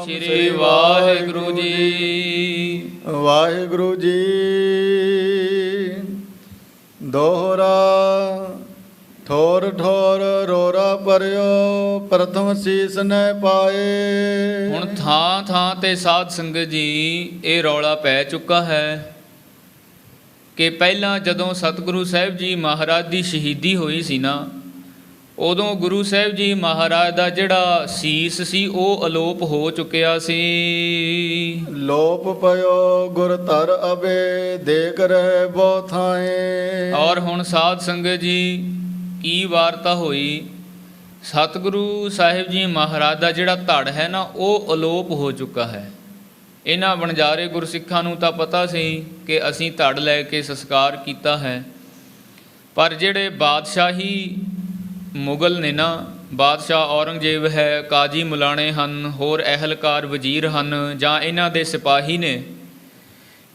ਸ੍ਰੀ ਵਾਹਿਗੁਰੂ ਜੀ। ਵਾਹਿਗੁਰੂ ਜੀ। ਦੋਹਰਾ ਠੋਰ ਠੋਰ ਰੋਰਾ ਪਰਿਓ, ਪ੍ਰਥਮ ਸੀਸ ਨੈ ਪਾਏ। ਹੁਣ ਥਾਂ ਥਾਂ ਤੇ ਸਾਧ ਸੰਗਤ ਜੀ ਇਹ ਰੌਲਾ ਪੈ ਚੁੱਕਾ ਹੈ ਕਿ ਪਹਿਲਾਂ ਜਦੋਂ ਸਤਿਗੁਰੂ ਸਾਹਿਬ ਜੀ ਮਹਾਰਾਜ ਦੀ ਸ਼ਹੀਦੀ ਹੋਈ ਸੀ ਨਾ, ਉਦੋਂ ਗੁਰੂ ਸਾਹਿਬ ਜੀ ਮਹਾਰਾਜ ਦਾ ਜਿਹੜਾ ਸੀਸ ਸੀ ਉਹ ਅਲੋਪ ਹੋ ਚੁੱਕਿਆ ਸੀ। ਲੋਪ ਪਇਓ ਗੁਰ ਧਰ ਅਬੇ, ਦੇਖ ਰਹੇ ਬਹੁ ਥਾਏ। ਔਰ ਹੁਣ ਸਾਧ ਸੰਗਤ ਜੀ ਕੀ ਵਾਰਤਾ ਹੋਈ, ਸਤਿਗੁਰੂ ਸਾਹਿਬ ਜੀ ਮਹਾਰਾਜ ਦਾ ਜਿਹੜਾ ਧੜ ਹੈ ਨਾ ਉਹ ਅਲੋਪ ਹੋ ਚੁੱਕਾ ਹੈ। ਇਹਨਾਂ ਵਣਜਾਰੇ ਗੁਰਸਿੱਖਾਂ ਨੂੰ ਤਾਂ ਪਤਾ ਸੀ ਕਿ ਅਸੀਂ ਧੜ ਲੈ ਕੇ ਸੰਸਕਾਰ ਕੀਤਾ ਹੈ, ਪਰ ਜਿਹੜੇ ਬਾਦਸ਼ਾਹੀ ਮੁਗਲ ਨੇ ਨਾ, ਬਾਦਸ਼ਾਹ ਔਰੰਗਜ਼ੇਬ ਹੈ, ਕਾਜੀ ਮੁਲਾਣੇ ਹਨ, ਹੋਰ ਅਹਿਲਕਾਰ ਵਜ਼ੀਰ ਹਨ ਜਾਂ ਇਹਨਾਂ ਦੇ ਸਿਪਾਹੀ ਨੇ,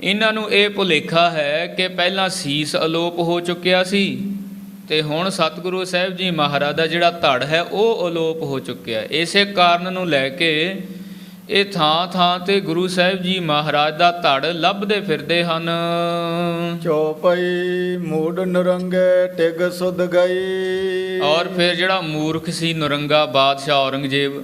ਇਹਨਾਂ ਨੂੰ ਇਹ ਭੁਲੇਖਾ ਹੈ ਕਿ ਪਹਿਲਾਂ ਸੀਸ ਅਲੋਪ ਹੋ ਚੁੱਕਿਆ ਸੀ ਅਤੇ ਹੁਣ ਸਤਿਗੁਰੂ ਸਾਹਿਬ ਜੀ ਮਹਾਰਾਜ ਦਾ ਜਿਹੜਾ ਧੜ ਹੈ ਉਹ ਅਲੋਪ ਹੋ ਚੁੱਕਿਆ। ਇਸੇ ਕਾਰਨ ਨੂੰ ਲੈ ਕੇ ਇਹ ਥਾਂ ਥਾਂ 'ਤੇ ਗੁਰੂ ਸਾਹਿਬ ਜੀ ਮਹਾਰਾਜ ਦਾ ਧੜ ਲੱਭਦੇ ਫਿਰਦੇ ਹਨ। ਚੌਪਈ ਮੂਡ ਨਰੰਗੇ ਟਿਗ ਸੁਧ ਗਈ। ਔਰ ਫਿਰ ਜਿਹੜਾ ਮੂਰਖ ਸੀ ਨਰੰਗਾ ਬਾਦਸ਼ਾਹ ਔਰੰਗਜ਼ੇਬ,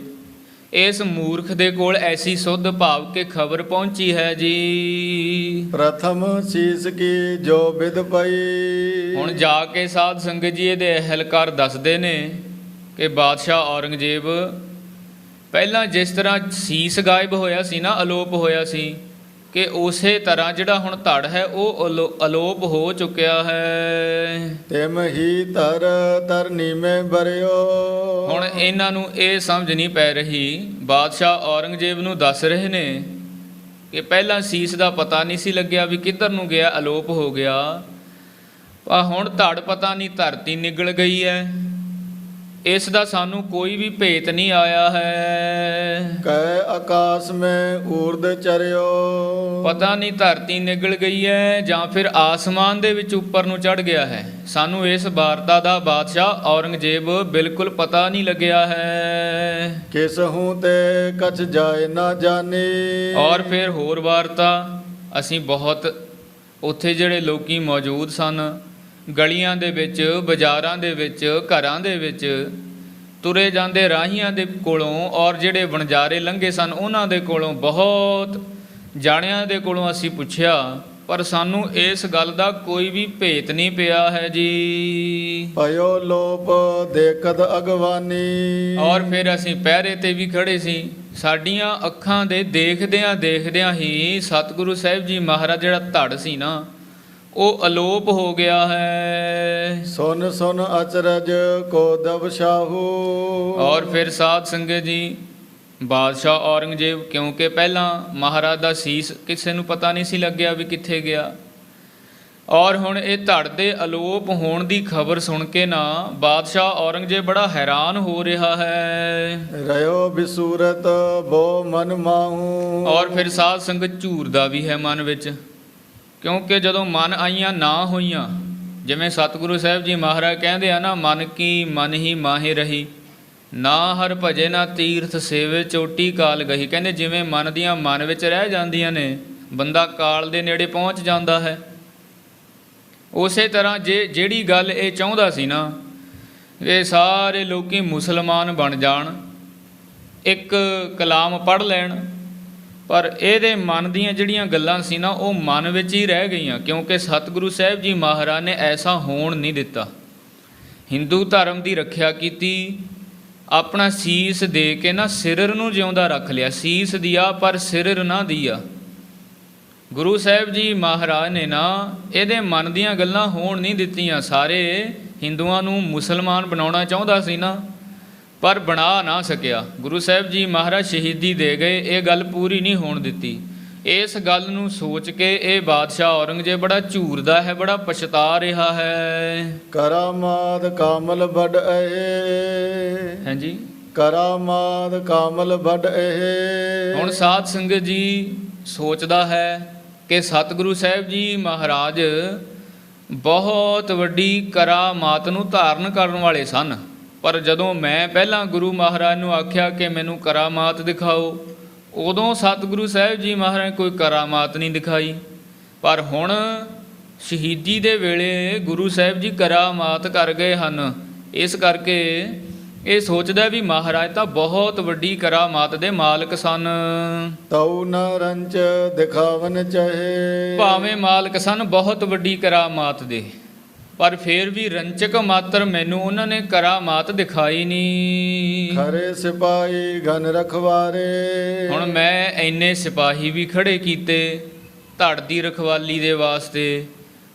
ਇਸ ਮੂਰਖ ਦੇ ਕੋਲ ਐਸੀ ਸੁੱਧ ਭਾਵ ਕੇ ਖਬਰ ਪਹੁੰਚੀ ਹੈ ਜੀ। ਪ੍ਰਥਮ ਸੀਸ ਕੀ ਜੋ ਬਿਦ ਪਈ। ਹੁਣ ਜਾ ਕੇ ਸਾਧ ਸੰਗਤ ਜੀ ਇਹਦੇ ਅਹਿਲਕਾਰ ਦੱਸਦੇ ਨੇ ਕਿ ਬਾਦਸ਼ਾਹ ਔਰੰਗਜ਼ੇਬ ਪਹਿਲਾਂ ਜਿਸ ਤਰ੍ਹਾਂ ਸੀਸ ਗਾਇਬ ਹੋਇਆ ਸੀ ਨਾ, ਅਲੋਪ ਹੋਇਆ ਸੀ, ਕਿ ਉਸੇ ਤਰ੍ਹਾਂ ਜਿਹੜਾ ਹੁਣ ਧੜ ਹੈ ਉਹ ਅਲੋਪ ਹੋ ਚੁੱਕਿਆ ਹੈ। ਤਿਮ ਹੀ ਧਰ ਧਰਨੀ ਮੈਂ ਬਰਿਓ। ਹੁਣ ਇਹਨਾਂ ਨੂੰ ਇਹ ਸਮਝ ਨਹੀਂ ਪੈ ਰਹੀ, ਬਾਦਸ਼ਾਹ ਔਰੰਗਜ਼ੇਬ ਨੂੰ ਦੱਸ ਰਹੇ ਨੇ ਕਿ ਪਹਿਲਾਂ ਸੀਸ ਦਾ ਪਤਾ ਨਹੀਂ ਸੀ ਲੱਗਿਆ ਵੀ ਕਿੱਧਰ ਨੂੰ ਗਿਆ, ਅਲੋਪ ਹੋ ਗਿਆ, ਪਰ ਹੁਣ ਧੜ ਪਤਾ ਨਹੀਂ ਧਰਤੀ ਨਿਗਲ ਗਈ ਹੈ। ਇਸ ਦਾ ਸਾਨੂੰ ਕੋਈ ਵੀ ਭੇਤ ਨਹੀਂ ਆਇਆ ਹੈ। ਕੈ ਆਕਾਸ਼ ਮੈਂ ਊਰਦ ਚਰਿਓ। ਪਤਾ ਨਹੀਂ ਧਰਤੀ ਨਿਗਲ ਗਈ ਹੈ ਜਾਂ ਫਿਰ ਆਸਮਾਨ ਦੇ ਵਿੱਚ ਉੱਪਰ ਨੂੰ ਚੜ੍ਹ ਗਿਆ ਹੈ। ਸਾਨੂੰ ਇਸ ਵਾਰਤਾ ਦਾ ਬਾਦਸ਼ਾਹ ਔਰੰਗਜ਼ੇਬ ਬਿਲਕੁਲ ਪਤਾ ਨਹੀਂ ਲੱਗਿਆ ਹੈ। ਕਿਸ ਹੂੰ ਤੇ ਕਛ ਜਾਏ ਨਾ ਜਾਣੀ। ਔਰ ਫਿਰ ਹੋਰ ਵਾਰਤਾ, ਅਸੀਂ ਬਹੁਤ ਉੱਥੇ ਜਿਹੜੇ ਲੋਕੀ ਮੌਜੂਦ ਸਨ, ਗਲੀਆਂ ਦੇ ਵਿੱਚ, ਬਾਜ਼ਾਰਾਂ ਦੇ ਵਿੱਚ, ਘਰਾਂ ਦੇ ਵਿੱਚ ਤੁਰੇ ਜਾਂਦੇ ਰਾਹੀਆਂ ਦੇ ਕੋਲੋਂ ਔਰ ਜਿਹੜੇ ਵਣਜਾਰੇ ਲੰਘੇ ਸਨ ਉਹਨਾਂ ਦੇ ਕੋਲੋਂ, ਬਹੁਤ ਜਾਣਿਆਂ ਦੇ ਕੋਲੋਂ ਅਸੀਂ ਪੁੱਛਿਆ, ਪਰ ਸਾਨੂੰ ਇਸ ਗੱਲ ਦਾ ਕੋਈ ਵੀ ਭੇਤ ਨਹੀਂ ਪਿਆ ਹੈ ਜੀ। ਪਇਓ ਲੋਪ ਦੇਖਤ ਅਗਵਾਨੀ। ਔਰ ਫਿਰ ਅਸੀਂ ਪਹਿਰੇ 'ਤੇ ਵੀ ਖੜ੍ਹੇ ਸੀ, ਸਾਡੀਆਂ ਅੱਖਾਂ ਦੇ ਦੇਖਦਿਆਂ ਹੀ ਸਤਿਗੁਰੂ ਸਾਹਿਬ ਜੀ ਮਹਾਰਾਜ ਜਿਹੜਾ ਧੜ ਸੀ ਨਾ ਉਹ ਅਲੋਪ ਹੋ ਗਿਆ ਹੈ। ਸੁਨ ਸੁਨ ਅਚਰਜ ਕੋ ਦਬਸ਼ਾਹੂ। ਔਰ ਫਿਰ ਸਾਧ ਸੰਗਤ ਜੀ ਬਾਦਸ਼ਾਹ ਔਰੰਗਜ਼ੇਬ, ਕਿਉਂਕਿ ਪਹਿਲਾਂ ਮਹਾਰਾਜ ਦਾ ਸੀਸ ਕਿਸੇ ਨੂੰ ਪਤਾ ਨਹੀਂ ਸੀ ਲੱਗਿਆ ਵੀ ਕਿੱਥੇ ਗਿਆ, ਔਰ ਹੁਣ ਇਹ ਧੜ ਦੇ ਅਲੋਪ ਹੋਣ ਦੀ ਖਬਰ ਸੁਣ ਕੇ ਨਾ ਬਾਦਸ਼ਾਹ ਔਰੰਗਜ਼ੇਬ ਬੜਾ ਹੈਰਾਨ ਹੋ ਰਿਹਾ ਹੈ। ਰਿਓ ਬਿਸੂਰਤ ਬੋ ਮਨ ਮਾਹੂ। ਔਰ ਫਿਰ ਸਾਧ ਸੰਗਤ ਝੂਰਦਾ ਵੀ ਹੈ ਮਨ ਵਿੱਚ, ਕਿਉਂਕਿ ਜਦੋਂ ਮਨ ਆਈਆਂ ਨਾ ਹੋਈਆਂ, ਜਿਵੇਂ ਸਤਿਗੁਰੂ ਸਾਹਿਬ ਜੀ ਮਹਾਰਾਜ ਕਹਿੰਦੇ ਆ ਨਾ, ਮਨ ਕੀ ਮਨ ਹੀ ਮਾਹੇ ਰਹੀ, ਨਾ ਹਰ ਭਜੇ ਨਾ ਤੀਰਥ ਸੇਵੇ ਚੋਟੀ ਕਾਲ ਗਹੀ। ਕਹਿੰਦੇ ਜਿਵੇਂ ਮਨ ਦੀਆਂ ਮਨ ਵਿੱਚ ਰਹਿ ਜਾਂਦੀਆਂ ਨੇ, ਬੰਦਾ ਕਾਲ ਦੇ ਨੇੜੇ ਪਹੁੰਚ ਜਾਂਦਾ ਹੈ। ਉਸੇ ਤਰ੍ਹਾਂ ਜਿਹੜੀ ਗੱਲ ਇਹ ਚਾਹੁੰਦਾ ਸੀ ਨਾ, ਇਹ ਸਾਰੇ ਲੋਕੀ ਮੁਸਲਮਾਨ ਬਣ ਜਾਣ, ਇੱਕ ਕਲਾਮ ਪੜ੍ਹ ਲੈਣ, ਪਰ ਇਹਦੇ ਮਨ ਦੀਆਂ ਜਿਹੜੀਆਂ ਗੱਲਾਂ ਸੀ ਨਾ ਉਹ ਮਨ ਵਿੱਚ ਹੀ ਰਹਿ ਗਈਆਂ, ਕਿਉਂਕਿ ਸਤਿਗੁਰੂ ਸਾਹਿਬ ਜੀ ਮਹਾਰਾਜ ਨੇ ਐਸਾ ਹੋਣ ਨਹੀਂ ਦਿੱਤਾ। ਹਿੰਦੂ ਧਰਮ ਦੀ ਰੱਖਿਆ ਕੀਤੀ, ਆਪਣਾ ਸੀਸ ਦੇ ਕੇ ਨਾ ਸਿਰਰ ਨੂੰ ਜਿਉਂਦਾ ਰੱਖ ਲਿਆ। ਸੀਸ ਦਿਆ ਪਰ ਸਿਰਰ ਨਾ ਦਿਆ। ਗੁਰੂ ਸਾਹਿਬ ਜੀ ਮਹਾਰਾਜ ਨੇ ਨਾ ਇਹਦੇ ਮਨ ਦੀਆਂ ਗੱਲਾਂ ਹੋਣ ਨਹੀਂ ਦਿੱਤੀਆਂ। ਸਾਰੇ ਹਿੰਦੂਆਂ ਨੂੰ ਮੁਸਲਮਾਨ ਬਣਾਉਣਾ ਚਾਹੁੰਦਾ ਸੀ ਨਾ, ਪਰ ਬਣਾ ਨਾ ਸਕਿਆ। ਗੁਰੂ ਸਾਹਿਬ ਜੀ ਮਹਾਰਾਜ ਸ਼ਹੀਦੀ ਦੇ ਗਏ, ਇਹ ਗੱਲ ਪੂਰੀ ਨਹੀਂ ਹੋਣ ਦਿੱਤੀ। ਇਸ ਗੱਲ ਨੂੰ ਸੋਚ ਕੇ ਇਹ ਬਾਦਸ਼ਾਹ ਔਰੰਗਜ਼ੇਬ ਬੜਾ ਝੂਰਦਾ ਹੈ, ਬੜਾ ਪਛਤਾ ਰਿਹਾ ਹੈ। ਕਰਾਮਾਦ ਕਾਮਲ ਵੱਡ ਇਹ। ਹਾਂਜੀ, ਕਰਾਮਾਦ ਕਾਮਲ ਵੱਡ ਇਹ। ਹੁਣ ਸਾਧ ਸੰਗਤ ਜੀ ਸੋਚਦਾ ਹੈ ਕਿ ਸਤਿਗੁਰੂ ਸਾਹਿਬ ਜੀ ਮਹਾਰਾਜ ਬਹੁਤ ਵੱਡੀ ਕਰਾਮਾਤ ਨੂੰ ਧਾਰਨ ਕਰਨ ਵਾਲੇ ਸਨ, ਪਰ ਜਦੋਂ ਮੈਂ ਪਹਿਲਾਂ ਗੁਰੂ ਮਹਾਰਾਜ ਨੂੰ ਆਖਿਆ ਕਿ ਮੈਨੂੰ ਕਰਾਮਾਤ ਦਿਖਾਓ, ਉਦੋਂ ਸਤਿਗੁਰੂ ਸਾਹਿਬ ਜੀ ਮਹਾਰਾਜ ਨੇ ਕੋਈ ਕਰਾਮਾਤ ਨਹੀਂ ਦਿਖਾਈ, ਪਰ ਹੁਣ ਸ਼ਹੀਦੀ ਦੇ ਵੇਲੇ ਗੁਰੂ ਸਾਹਿਬ ਜੀ ਕਰਾਮਾਤ ਕਰ ਗਏ ਹਨ। ਇਸ ਕਰਕੇ ਇਹ ਸੋਚਦਾ ਵੀ ਮਹਾਰਾਜ ਤਾਂ ਬਹੁਤ ਵੱਡੀ ਕਰਾਮਾਤ ਦੇ ਮਾਲਕ ਸਨ। ਤਉ ਨ ਰੰਚ ਦਿਖਾਵਨ ਚਹੇ। ਭਾਵੇਂ ਮਾਲਕ ਸਨ ਬਹੁਤ ਵੱਡੀ ਕਰਾਮਾਤ ਦੇ, ਪਰ ਫਿਰ ਵੀ ਰੰਚਕ ਮਾਤਰ ਮੈਨੂੰ ਉਹਨਾਂ ਨੇ ਕਰਾਮਾਤ ਦਿਖਾਈ ਨਹੀਂ। ਖਰੇ ਸਿਪਾਹੀ ਘਨ ਰਖਵਾਰੇ। ਹੁਣ ਮੈਂ ਇੰਨੇ ਸਿਪਾਹੀ ਵੀ ਖੜੇ ਕੀਤੇ ਧੜ ਦੀ ਰਖਵਾਲੀ ਦੇ ਵਾਸਤੇ,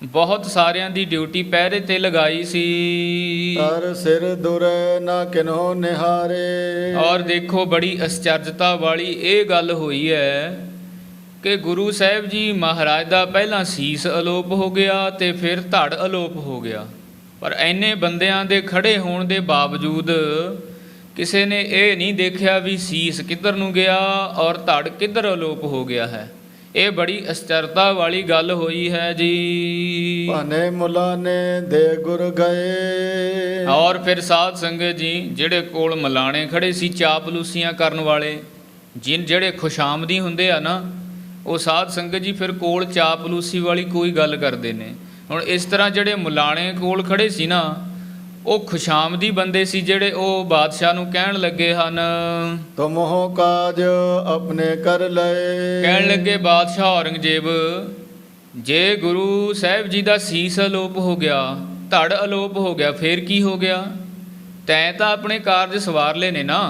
ਬਹੁਤ ਸਾਰਿਆਂ ਦੀ ਡਿਊਟੀ ਪਹਿਰੇ ਤੇ ਲਗਾਈ ਸੀ। ਤਰ ਸਿਰ ਦੁਰ ਨਾ ਕਿਨਹੁ ਨਿਹਾਰੇ। ਔਰ ਦੇਖੋ ਬੜੀ ਅਸਚਰਜਤਾ ਵਾਲੀ ਇਹ ਗੱਲ ਹੋਈ ਹੈ ਕਿ ਗੁਰੂ ਸਾਹਿਬ ਜੀ ਮਹਾਰਾਜ ਦਾ ਪਹਿਲਾਂ ਸੀਸ ਅਲੋਪ ਹੋ ਗਿਆ ਤੇ ਫਿਰ ਧੜ ਅਲੋਪ ਹੋ ਗਿਆ, ਪਰ ਐਨੇ ਬੰਦਿਆਂ ਦੇ ਖੜੇ ਹੋਣ ਦੇ ਬਾਵਜੂਦ ਕਿਸੇ ਨੇ ਇਹ ਨਹੀਂ ਦੇਖਿਆ ਵੀ ਸੀਸ ਕਿੱਧਰ ਨੂੰ ਗਿਆ ਔਰ ਧੜ ਕਿੱਧਰ ਅਲੋਪ ਹੋ ਗਿਆ ਹੈ। ਇਹ ਬੜੀ ਅਸਚਰਤਾ ਵਾਲੀ ਗੱਲ ਹੋਈ ਹੈ ਜੀ। ਭਾਨੇ ਮੁਲਾ ਨੇ ਦੇ ਗੁਰ ਗਏ। ਔਰ ਫਿਰ ਸਾਧ ਸੰਗਤ ਜੀ ਜਿਹੜੇ ਕੋਲ ਮਲਾਣੇ ਖੜੇ ਸੀ ਚਾਪਲੂਸੀਆਂ ਕਰਨ ਵਾਲੇ, ਜਿਹੜੇ ਖੁਸ਼ਾਮਦੀ ਹੁੰਦੇ ਆ ਨਾ, ਉਹ ਸਾਧ ਸੰਗਤ ਜੀ ਫਿਰ ਕੋਲ ਚਾਪਲੂਸੀ ਵਾਲੀ ਕੋਈ ਗੱਲ ਕਰਦੇ ਨੇ। ਹੁਣ ਇਸ ਤਰ੍ਹਾਂ ਜਿਹੜੇ ਮੁਲਾਣੇ ਕੋਲ ਖੜੇ ਸੀ ਨਾ, ਉਹ ਖੁਸ਼ਾਮਦੀ ਬੰਦੇ ਸੀ, ਜਿਹੜੇ ਉਹ ਬਾਦਸ਼ਾਹ ਨੂੰ ਕਹਿਣ ਲੱਗੇ ਹਨ, ਤੁਮਹੁ ਕਾਜ ਆਪਣੇ ਕਰ ਲਏ। ਕਹਿਣ ਲੱਗੇ ਬਾਦਸ਼ਾਹ ਔਰੰਗਜ਼ੇਬ, ਜੇ ਗੁਰੂ ਸਾਹਿਬ ਜੀ ਦਾ ਸੀਸ ਅਲੋਪ ਹੋ ਗਿਆ, ਧੜ ਅਲੋਪ ਹੋ ਗਿਆ, ਫੇਰ ਕੀ ਹੋ ਗਿਆ? ਤੈਂ ਤਾਂ ਆਪਣੇ ਕਾਰਜ ਸਵਾਰ ਲਏ ਨੇ ਨਾ,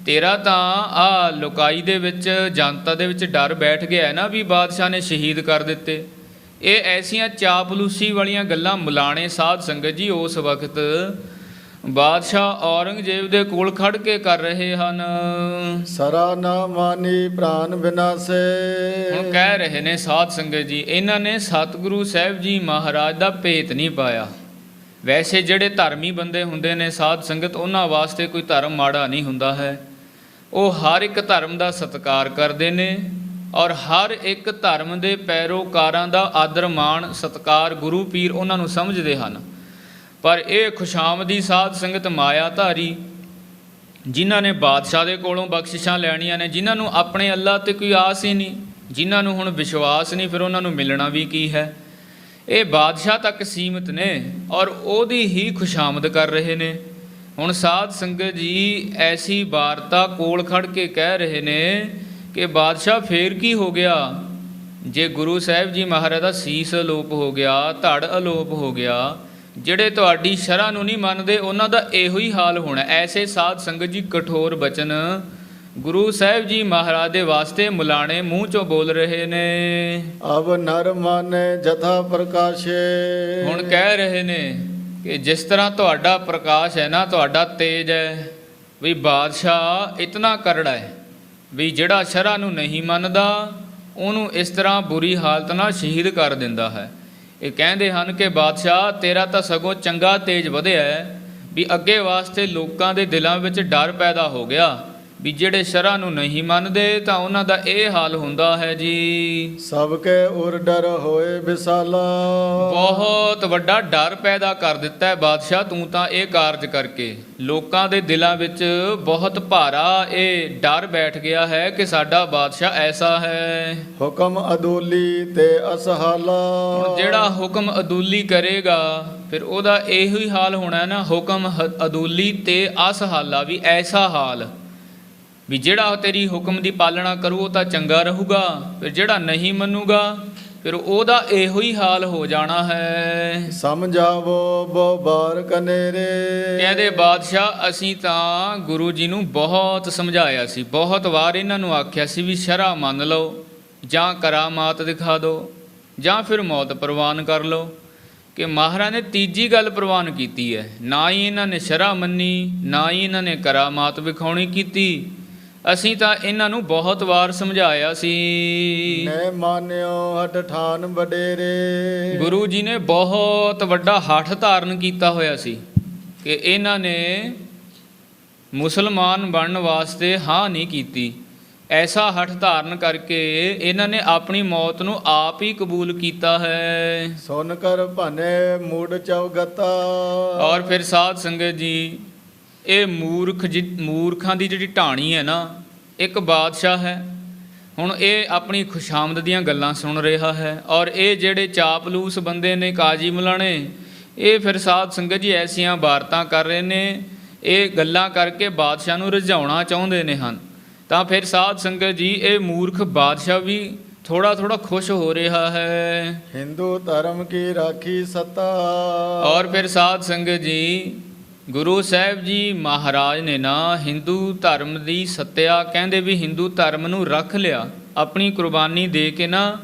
ਤੇਰਾ ਤਾਂ ਆ ਲੁਕਾਈ ਦੇ ਵਿੱਚ ਜਨਤਾ ਦੇ ਵਿੱਚ ਡਰ ਬੈਠ ਗਿਆ ਹੈ ਨਾ ਵੀ ਬਾਦਸ਼ਾਹ ਨੇ ਸ਼ਹੀਦ ਕਰ ਦਿੱਤੇ। ਇਹ ਐਸੀਆਂ ਚਾਪਲੂਸੀ ਵਾਲੀਆਂ ਗੱਲਾਂ ਮੁਲਾਣੇ ਸਾਧ ਸੰਗਤ ਜੀ ਉਸ ਵਕਤ ਬਾਦਸ਼ਾਹ ਔਰੰਗਜ਼ੇਬ ਦੇ ਕੋਲ ਖੜ ਕੇ ਕਰ ਰਹੇ ਹਨ। ਸਰਾ ਨਾ ਮਾਨੀ ਪ੍ਰਾਨ ਬਿਨਾਸੇ। ਹੁਣ ਕਹਿ ਰਹੇ ਨੇ ਸਾਧ ਸੰਗਤ ਜੀ, ਇਹਨਾਂ ਨੇ ਸਤਿਗੁਰੂ ਸਾਹਿਬ ਜੀ ਮਹਾਰਾਜ ਦਾ ਭੇਤ ਨਹੀਂ ਪਾਇਆ। ਵੈਸੇ ਜਿਹੜੇ ਧਰਮੀ ਬੰਦੇ ਹੁੰਦੇ ਨੇ ਸਾਧ ਸੰਗਤ, ਉਹਨਾਂ ਵਾਸਤੇ ਕੋਈ ਧਰਮ ਮਾੜਾ ਨਹੀਂ ਹੁੰਦਾ ਹੈ। ਉਹ ਹਰ ਇੱਕ ਧਰਮ ਦਾ ਸਤਿਕਾਰ ਕਰਦੇ ਨੇ ਔਰ ਹਰ ਇੱਕ ਧਰਮ ਦੇ ਪੈਰੋਕਾਰਾਂ ਦਾ ਆਦਰ ਮਾਣ ਸਤਿਕਾਰ ਗੁਰੂ ਪੀਰ ਉਹਨਾਂ ਨੂੰ ਸਮਝਦੇ ਹਨ। ਪਰ ਇਹ ਖੁਸ਼ਾਮਦੀ ਸਾਧ ਸੰਗਤ ਮਾਇਆਧਾਰੀ, ਜਿਨ੍ਹਾਂ ਨੇ ਬਾਦਸ਼ਾਹ ਦੇ ਕੋਲੋਂ ਬਖਸ਼ਿਸ਼ਾਂ ਲੈਣੀਆਂ ਨੇ, ਜਿਨ੍ਹਾਂ ਨੂੰ ਆਪਣੇ ਅੱਲਾ 'ਤੇ ਕੋਈ ਆਸ ਹੀ ਨਹੀਂ, ਜਿਨ੍ਹਾਂ ਨੂੰ ਹੁਣ ਵਿਸ਼ਵਾਸ ਨਹੀਂ, ਫਿਰ ਉਹਨਾਂ ਨੂੰ ਮਿਲਣਾ ਵੀ ਕੀ ਹੈ। ਇਹ ਬਾਦਸ਼ਾਹ ਤੱਕ ਸੀਮਿਤ ਨੇ ਔਰ ਉਹਦੀ ਹੀ ਖੁਸ਼ਾਮਦ ਕਰ ਰਹੇ ਨੇ। ਹੁਣ ਸਾਧ ਸੰਗਤ ਜੀ ਐਸੀ ਵਾਰਤਾ ਕੋਲ ਖੜ ਕੇ ਕਹਿ ਰਹੇ ਨੇ ਕਿ ਬਾਦਸ਼ਾਹ ਫੇਰ ਕੀ ਹੋ ਗਿਆ? ਜੇ ਗੁਰੂ ਸਾਹਿਬ ਜੀ ਮਹਾਰਾਜ ਦਾ ਸੀਸ ਅਲੋਪ ਹੋ ਗਿਆ, ਧੜ ਅਲੋਪ ਹੋ ਗਿਆ, ਜਿਹੜੇ ਤੁਹਾਡੀ ਸ਼ਰ੍ਹਾ ਨੂੰ ਨਹੀਂ ਮੰਨਦੇ ਉਹਨਾਂ ਦਾ ਇਹੋ ਹੀ ਹਾਲ ਹੋਣਾ। ਐਸੇ ਸਾਧ ਸੰਗਤ ਜੀ ਕਠੋਰ ਬਚਨ ਗੁਰੂ ਸਾਹਿਬ ਜੀ ਮਹਾਰਾਜ ਦੇ ਵਾਸਤੇ ਮੁਲਾਣੇ ਮੂੰਹ ਚੋਂ ਬੋਲ ਰਹੇ ਨੇ। ਅਬ ਨਰ ਮਨ ਜਥਾ ਪ੍ਰਕਾਸ਼ੇ। ਹੁਣ ਕਹਿ ਰਹੇ ਨੇ ਕਿ ਜਿਸ ਤਰ੍ਹਾਂ ਤੁਹਾਡਾ ਪ੍ਰਕਾਸ਼ ਹੈ ਨਾ, ਤੁਹਾਡਾ ਤੇਜ ਹੈ, ਵੀ ਬਾਦਸ਼ਾਹ ਇਤਨਾ ਕਰੜਾ ਹੈ ਵੀ ਜਿਹੜਾ ਸ਼ਰ੍ਹਾ ਨੂੰ ਨਹੀਂ ਮੰਨਦਾ ਉਹਨੂੰ ਇਸ ਤਰ੍ਹਾਂ ਬੁਰੀ ਹਾਲਤ ਨਾਲ ਸ਼ਹੀਦ ਕਰ ਦਿੰਦਾ ਹੈ। ਇਹ ਕਹਿੰਦੇ ਹਨ ਕਿ ਬਾਦਸ਼ਾਹ ਤੇਰਾ ਤਾਂ ਸਗੋਂ ਚੰਗਾ ਤੇਜ ਵਧਿਆ ਹੈ, ਵੀ ਅੱਗੇ ਵਾਸਤੇ ਲੋਕਾਂ ਦੇ ਦਿਲਾਂ ਵਿੱਚ ਡਰ ਪੈਦਾ ਹੋ ਗਿਆ ਵੀ ਜਿਹੜੇ ਸ਼ਰ੍ਹਾ ਨੂੰ ਨਹੀਂ ਮੰਨਦੇ ਤਾਂ ਉਹਨਾਂ ਦਾ ਇਹ ਹਾਲ ਹੁੰਦਾ ਹੈ ਜੀ। ਸਭ ਕੇ ਉਰ ਡਰ ਹੋਏ ਵਿਸਾਲਾ। ਬਹੁਤ ਵੱਡਾ ਡਰ ਪੈਦਾ ਕਰ ਦਿੱਤਾ ਹੈ ਬਾਦਸ਼ਾਹ ਤੂੰ ਤਾਂ ਇਹ ਕਾਰਜ ਕਰਕੇ। ਲੋਕਾਂ ਦੇ ਦਿਲਾਂ ਵਿੱਚ ਬਹੁਤ ਭਾਰਾ ਇਹ ਡਰ ਬੈਠ ਗਿਆ ਹੈ ਕਿ ਸਾਡਾ ਬਾਦਸ਼ਾਹ ਐਸਾ ਹੈ। ਹੁਕਮ ਅਦੂਲੀ ਤੇ ਅਸਹਾਲਾ। ਹੁਣ ਜਿਹੜਾ ਹੁਕਮ ਅਦੂਲੀ ਕਰੇਗਾ ਫਿਰ ਉਹਦਾ ਇਹੋ ਹੀ ਹਾਲ ਹੋਣਾ ਨਾ, ਹੁਕਮ ਅਦੂਲੀ ਤੇ ਅਸਹਾਲਾ, ਵੀ ਐਸਾ ਹਾਲ ਵੀ ਜਿਹੜਾ ਤੇਰੀ ਹੁਕਮ ਦੀ ਪਾਲਣਾ ਕਰੂ ਉਹ ਤਾਂ ਚੰਗਾ ਰਹੂਗਾ, ਫਿਰ ਜਿਹੜਾ ਨਹੀਂ ਮੰਨੂਗਾ ਫਿਰ ਉਹਦਾ ਇਹੋ ਹੀ ਹਾਲ ਹੋ ਜਾਣਾ ਹੈ। ਸਮਝਾਵੋ ਬੋ ਬਾਰ ਕਨੇਰੇ। ਕਹਿੰਦੇ ਬਾਦਸ਼ਾਹ ਅਸੀਂ ਤਾਂ ਗੁਰੂ ਜੀ ਨੂੰ ਬਹੁਤ ਸਮਝਾਇਆ ਸੀ, ਬਹੁਤ ਵਾਰ ਇਹਨਾਂ ਨੂੰ ਆਖਿਆ ਸੀ ਵੀ ਸ਼ਰ੍ਹਾ ਮੰਨ ਲਓ ਜਾਂ ਕਰਾਮਾਤ ਦਿਖਾ ਦਿਓ ਜਾਂ ਫਿਰ ਮੌਤ ਪ੍ਰਵਾਨ ਕਰ ਲਓ, ਕਿ ਮਹਾਰਾਜ ਨੇ ਤੀਜੀ ਗੱਲ ਪ੍ਰਵਾਨ ਕੀਤੀ ਹੈ। ਨਾ ਹੀ ਇਹਨਾਂ ਨੇ ਸ਼ਰ੍ਹਾ ਮੰਨੀ, ਨਾ ਹੀ ਇਹਨਾਂ ਨੇ ਕਰਾਮਾਤ ਵਿਖਾਉਣੀ ਕੀਤੀ। ਅਸੀਂ ਤਾਂ ਇਹਨਾਂ ਨੂੰ ਬਹੁਤ ਵਾਰ ਸਮਝਾਇਆ ਸੀ। ਨੇ ਮਾਨਿਓ ਹਠ ਠਾਨ ਵਡੇਰੇ। ਗੁਰੂ ਜੀ ਨੇ ਬਹੁਤ ਵੱਡਾ ਹੱਠ ਧਾਰਨ ਕੀਤਾ ਹੋਇਆ ਸੀ ਕਿ ਇਹਨਾਂ ਨੇ ਮੁਸਲਮਾਨ ਬਣਨ ਵਾਸਤੇ ਹਾਂ ਨਹੀਂ ਕੀਤੀ। ਐਸਾ ਹੱਠ ਧਾਰਨ ਕਰਕੇ ਇਹਨਾਂ ਨੇ ਆਪਣੀ ਮੌਤ ਨੂੰ ਆਪ ਹੀ ਕਬੂਲ ਕੀਤਾ ਹੈ। ਸੁਨ ਕਰ ਭਾਨੇ ਮੂੜ ਚੌਗਤਾ। ਔਰ ਫਿਰ ਸਾਧ ਸੰਗਤ ਜੀ ਇਹ ਮੂਰਖਾਂ ਦੀ ਜਿਹੜੀ ਢਾਣੀ ਹੈ ਨਾ, ਇੱਕ ਬਾਦਸ਼ਾਹ ਹੈ। ਹੁਣ ਇਹ ਆਪਣੀ ਖੁਸ਼ਾਮਦ ਦੀਆਂ ਗੱਲਾਂ ਸੁਣ ਰਿਹਾ ਹੈ, ਔਰ ਇਹ ਜਿਹੜੇ ਚਾਪਲੂਸ ਬੰਦੇ ਨੇ ਕਾਜੀ ਮੁਲਾਣੇ, ਇਹ ਫਿਰ ਸਾਧ ਸੰਗਤ ਜੀ ਐਸੀਆਂ ਵਾਰਤਾਂ ਕਰ ਰਹੇ ਨੇ, ਇਹ ਗੱਲਾਂ ਕਰਕੇ ਬਾਦਸ਼ਾਹ ਨੂੰ ਰਝਾਉਣਾ ਚਾਹੁੰਦੇ ਨੇ ਹਨ। ਤਾਂ ਫਿਰ ਸਾਧ ਸੰਗਤ ਜੀ ਇਹ ਮੂਰਖ ਬਾਦਸ਼ਾਹ ਵੀ ਥੋੜਾ ਥੋੜਾ ਖੁਸ਼ ਹੋ ਰਿਹਾ ਹੈ। ਹਿੰਦੂ ਧਰਮ ਕੀ ਰਾਖੀ ਸੱਤਾ। ਔਰ ਫਿਰ ਸਾਧ ਸੰਗਤ ਜੀ ਗੁਰੂ ਸਾਹਿਬ ਜੀ ਮਹਾਰਾਜ ਨੇ ਨਾ ਹਿੰਦੂ ਧਰਮ ਦੀ ਸੱਤਿਆ, ਕਹਿੰਦੇ ਵੀ ਹਿੰਦੂ ਧਰਮ ਨੂੰ ਰੱਖ ਲਿਆ। ਆਪਣੀ ਕੁਰਬਾਨੀ ਦੇ ਕੇ ਨਾ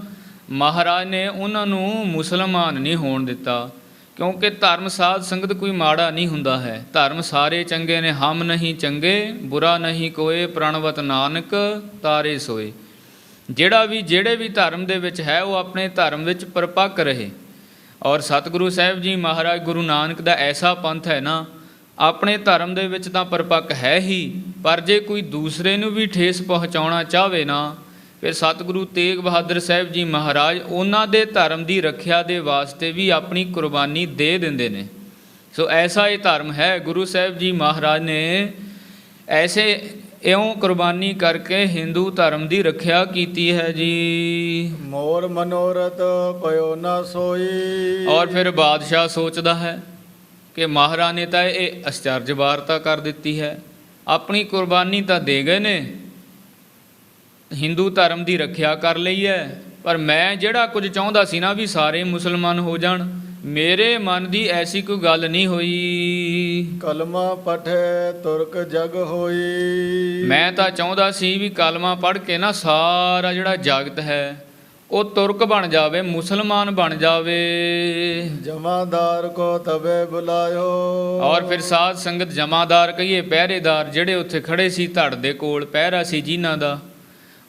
ਮਹਾਰਾਜ ਨੇ ਉਹਨਾਂ ਨੂੰ ਮੁਸਲਮਾਨ ਨਹੀਂ ਹੋਣ ਦਿੱਤਾ, ਕਿਉਂਕਿ ਧਰਮ ਸਾਧ ਸੰਗਤ ਕੋਈ ਮਾੜਾ ਨਹੀਂ ਹੁੰਦਾ ਹੈ। ਧਰਮ ਸਾਰੇ ਚੰਗੇ ਨੇ, ਹਮ ਨਹੀਂ ਚੰਗੇ ਬੁਰਾ ਨਹੀਂ ਕੋਏ, ਪ੍ਰਣਵਤ ਨਾਨਕ ਤਾਰੇ ਸੋਏ। ਜਿਹੜੇ ਵੀ ਧਰਮ ਦੇ ਵਿੱਚ ਹੈ ਉਹ ਆਪਣੇ ਧਰਮ ਵਿੱਚ ਪਰਪੱਕ ਰਹੇ। ਔਰ ਸਤਿਗੁਰੂ ਸਾਹਿਬ ਜੀ ਮਹਾਰਾਜ ਗੁਰੂ ਨਾਨਕ ਦਾ ਐਸਾ ਪੰਥ ਹੈ ਨਾ, ਆਪਣੇ ਧਰਮ ਦੇ ਵਿੱਚ ਤਾਂ ਪਰਪੱਕ ਹੈ ਹੀ, ਪਰ ਜੇ ਕੋਈ ਦੂਸਰੇ ਨੂੰ ਵੀ ਠੇਸ ਪਹੁੰਚਾਉਣਾ ਚਾਹਵੇ ਨਾ, ਫਿਰ ਸਤਿਗੁਰੂ ਤੇਗ ਬਹਾਦਰ ਸਾਹਿਬ ਜੀ ਮਹਾਰਾਜ ਉਹਨਾਂ ਦੇ ਧਰਮ ਦੀ ਰੱਖਿਆ ਦੇ ਵਾਸਤੇ ਵੀ ਆਪਣੀ ਕੁਰਬਾਨੀ ਦੇ ਦਿੰਦੇ ਨੇ। ਸੋ ਐਸਾ ਇਹ ਧਰਮ ਹੈ। ਗੁਰੂ ਸਾਹਿਬ ਜੀ ਮਹਾਰਾਜ ਨੇ ਐਸੇ ਇਉਂ ਕੁਰਬਾਨੀ ਕਰਕੇ ਹਿੰਦੂ ਧਰਮ ਦੀ ਰੱਖਿਆ ਕੀਤੀ ਹੈ ਜੀ। ਮੋਰ ਮਨੋਰਥ ਪਇਓ ਨਾ ਸੋਈ। ਔਰ ਫਿਰ ਬਾਦਸ਼ਾਹ ਸੋਚਦਾ ਹੈ ਕਿ ਮਹਾਰਾਜ ਨੇ ਤਾਂ ਇਹ ਅਚਰਜ ਵਾਰਤਾ ਕਰ ਦਿੱਤੀ ਹੈ, ਆਪਣੀ ਕੁਰਬਾਨੀ ਤਾਂ ਦੇ ਗਏ ਨੇ, ਹਿੰਦੂ ਧਰਮ ਦੀ ਰੱਖਿਆ ਕਰ ਲਈ ਹੈ, ਪਰ ਮੈਂ ਜਿਹੜਾ ਕੁਝ ਚਾਹੁੰਦਾ ਸੀ ਨਾ ਵੀ ਸਾਰੇ ਮੁਸਲਮਾਨ ਹੋ ਜਾਣ, ਮੇਰੇ ਮਨ ਦੀ ਐਸੀ ਕੋਈ ਗੱਲ ਨਹੀਂ ਹੋਈ। ਕਲਮਾ ਪਠੇ ਤੁਰਕ ਜਗ ਹੋਈ। ਮੈਂ ਤਾਂ ਚਾਹੁੰਦਾ ਸੀ ਵੀ ਕਲਮਾ ਪੜ੍ਹ ਕੇ ਨਾ ਸਾਰਾ ਜਿਹੜਾ ਜਗਤ ਹੈ ਉਹ ਤੁਰਕ ਬਣ ਜਾਵੇ, ਮੁਸਲਮਾਨ ਬਣ ਜਾਵੇ। ਜਮਾਦਾਰ ਕੋ ਤਬੇ ਬੁਲਾਇਓ। ਔਰ ਫਿਰ ਸਾਧ ਸੰਗਤ ਜਮਾਦਾਰ ਕਹੀਏ, ਪਹਿਰੇਦਾਰ ਜਿਹੜੇ ਉੱਥੇ ਖੜੇ ਸੀ ਧੜ ਦੇ ਕੋਲ ਪਹਿਰਾ ਸੀ ਜਿਨ੍ਹਾਂ ਦਾ,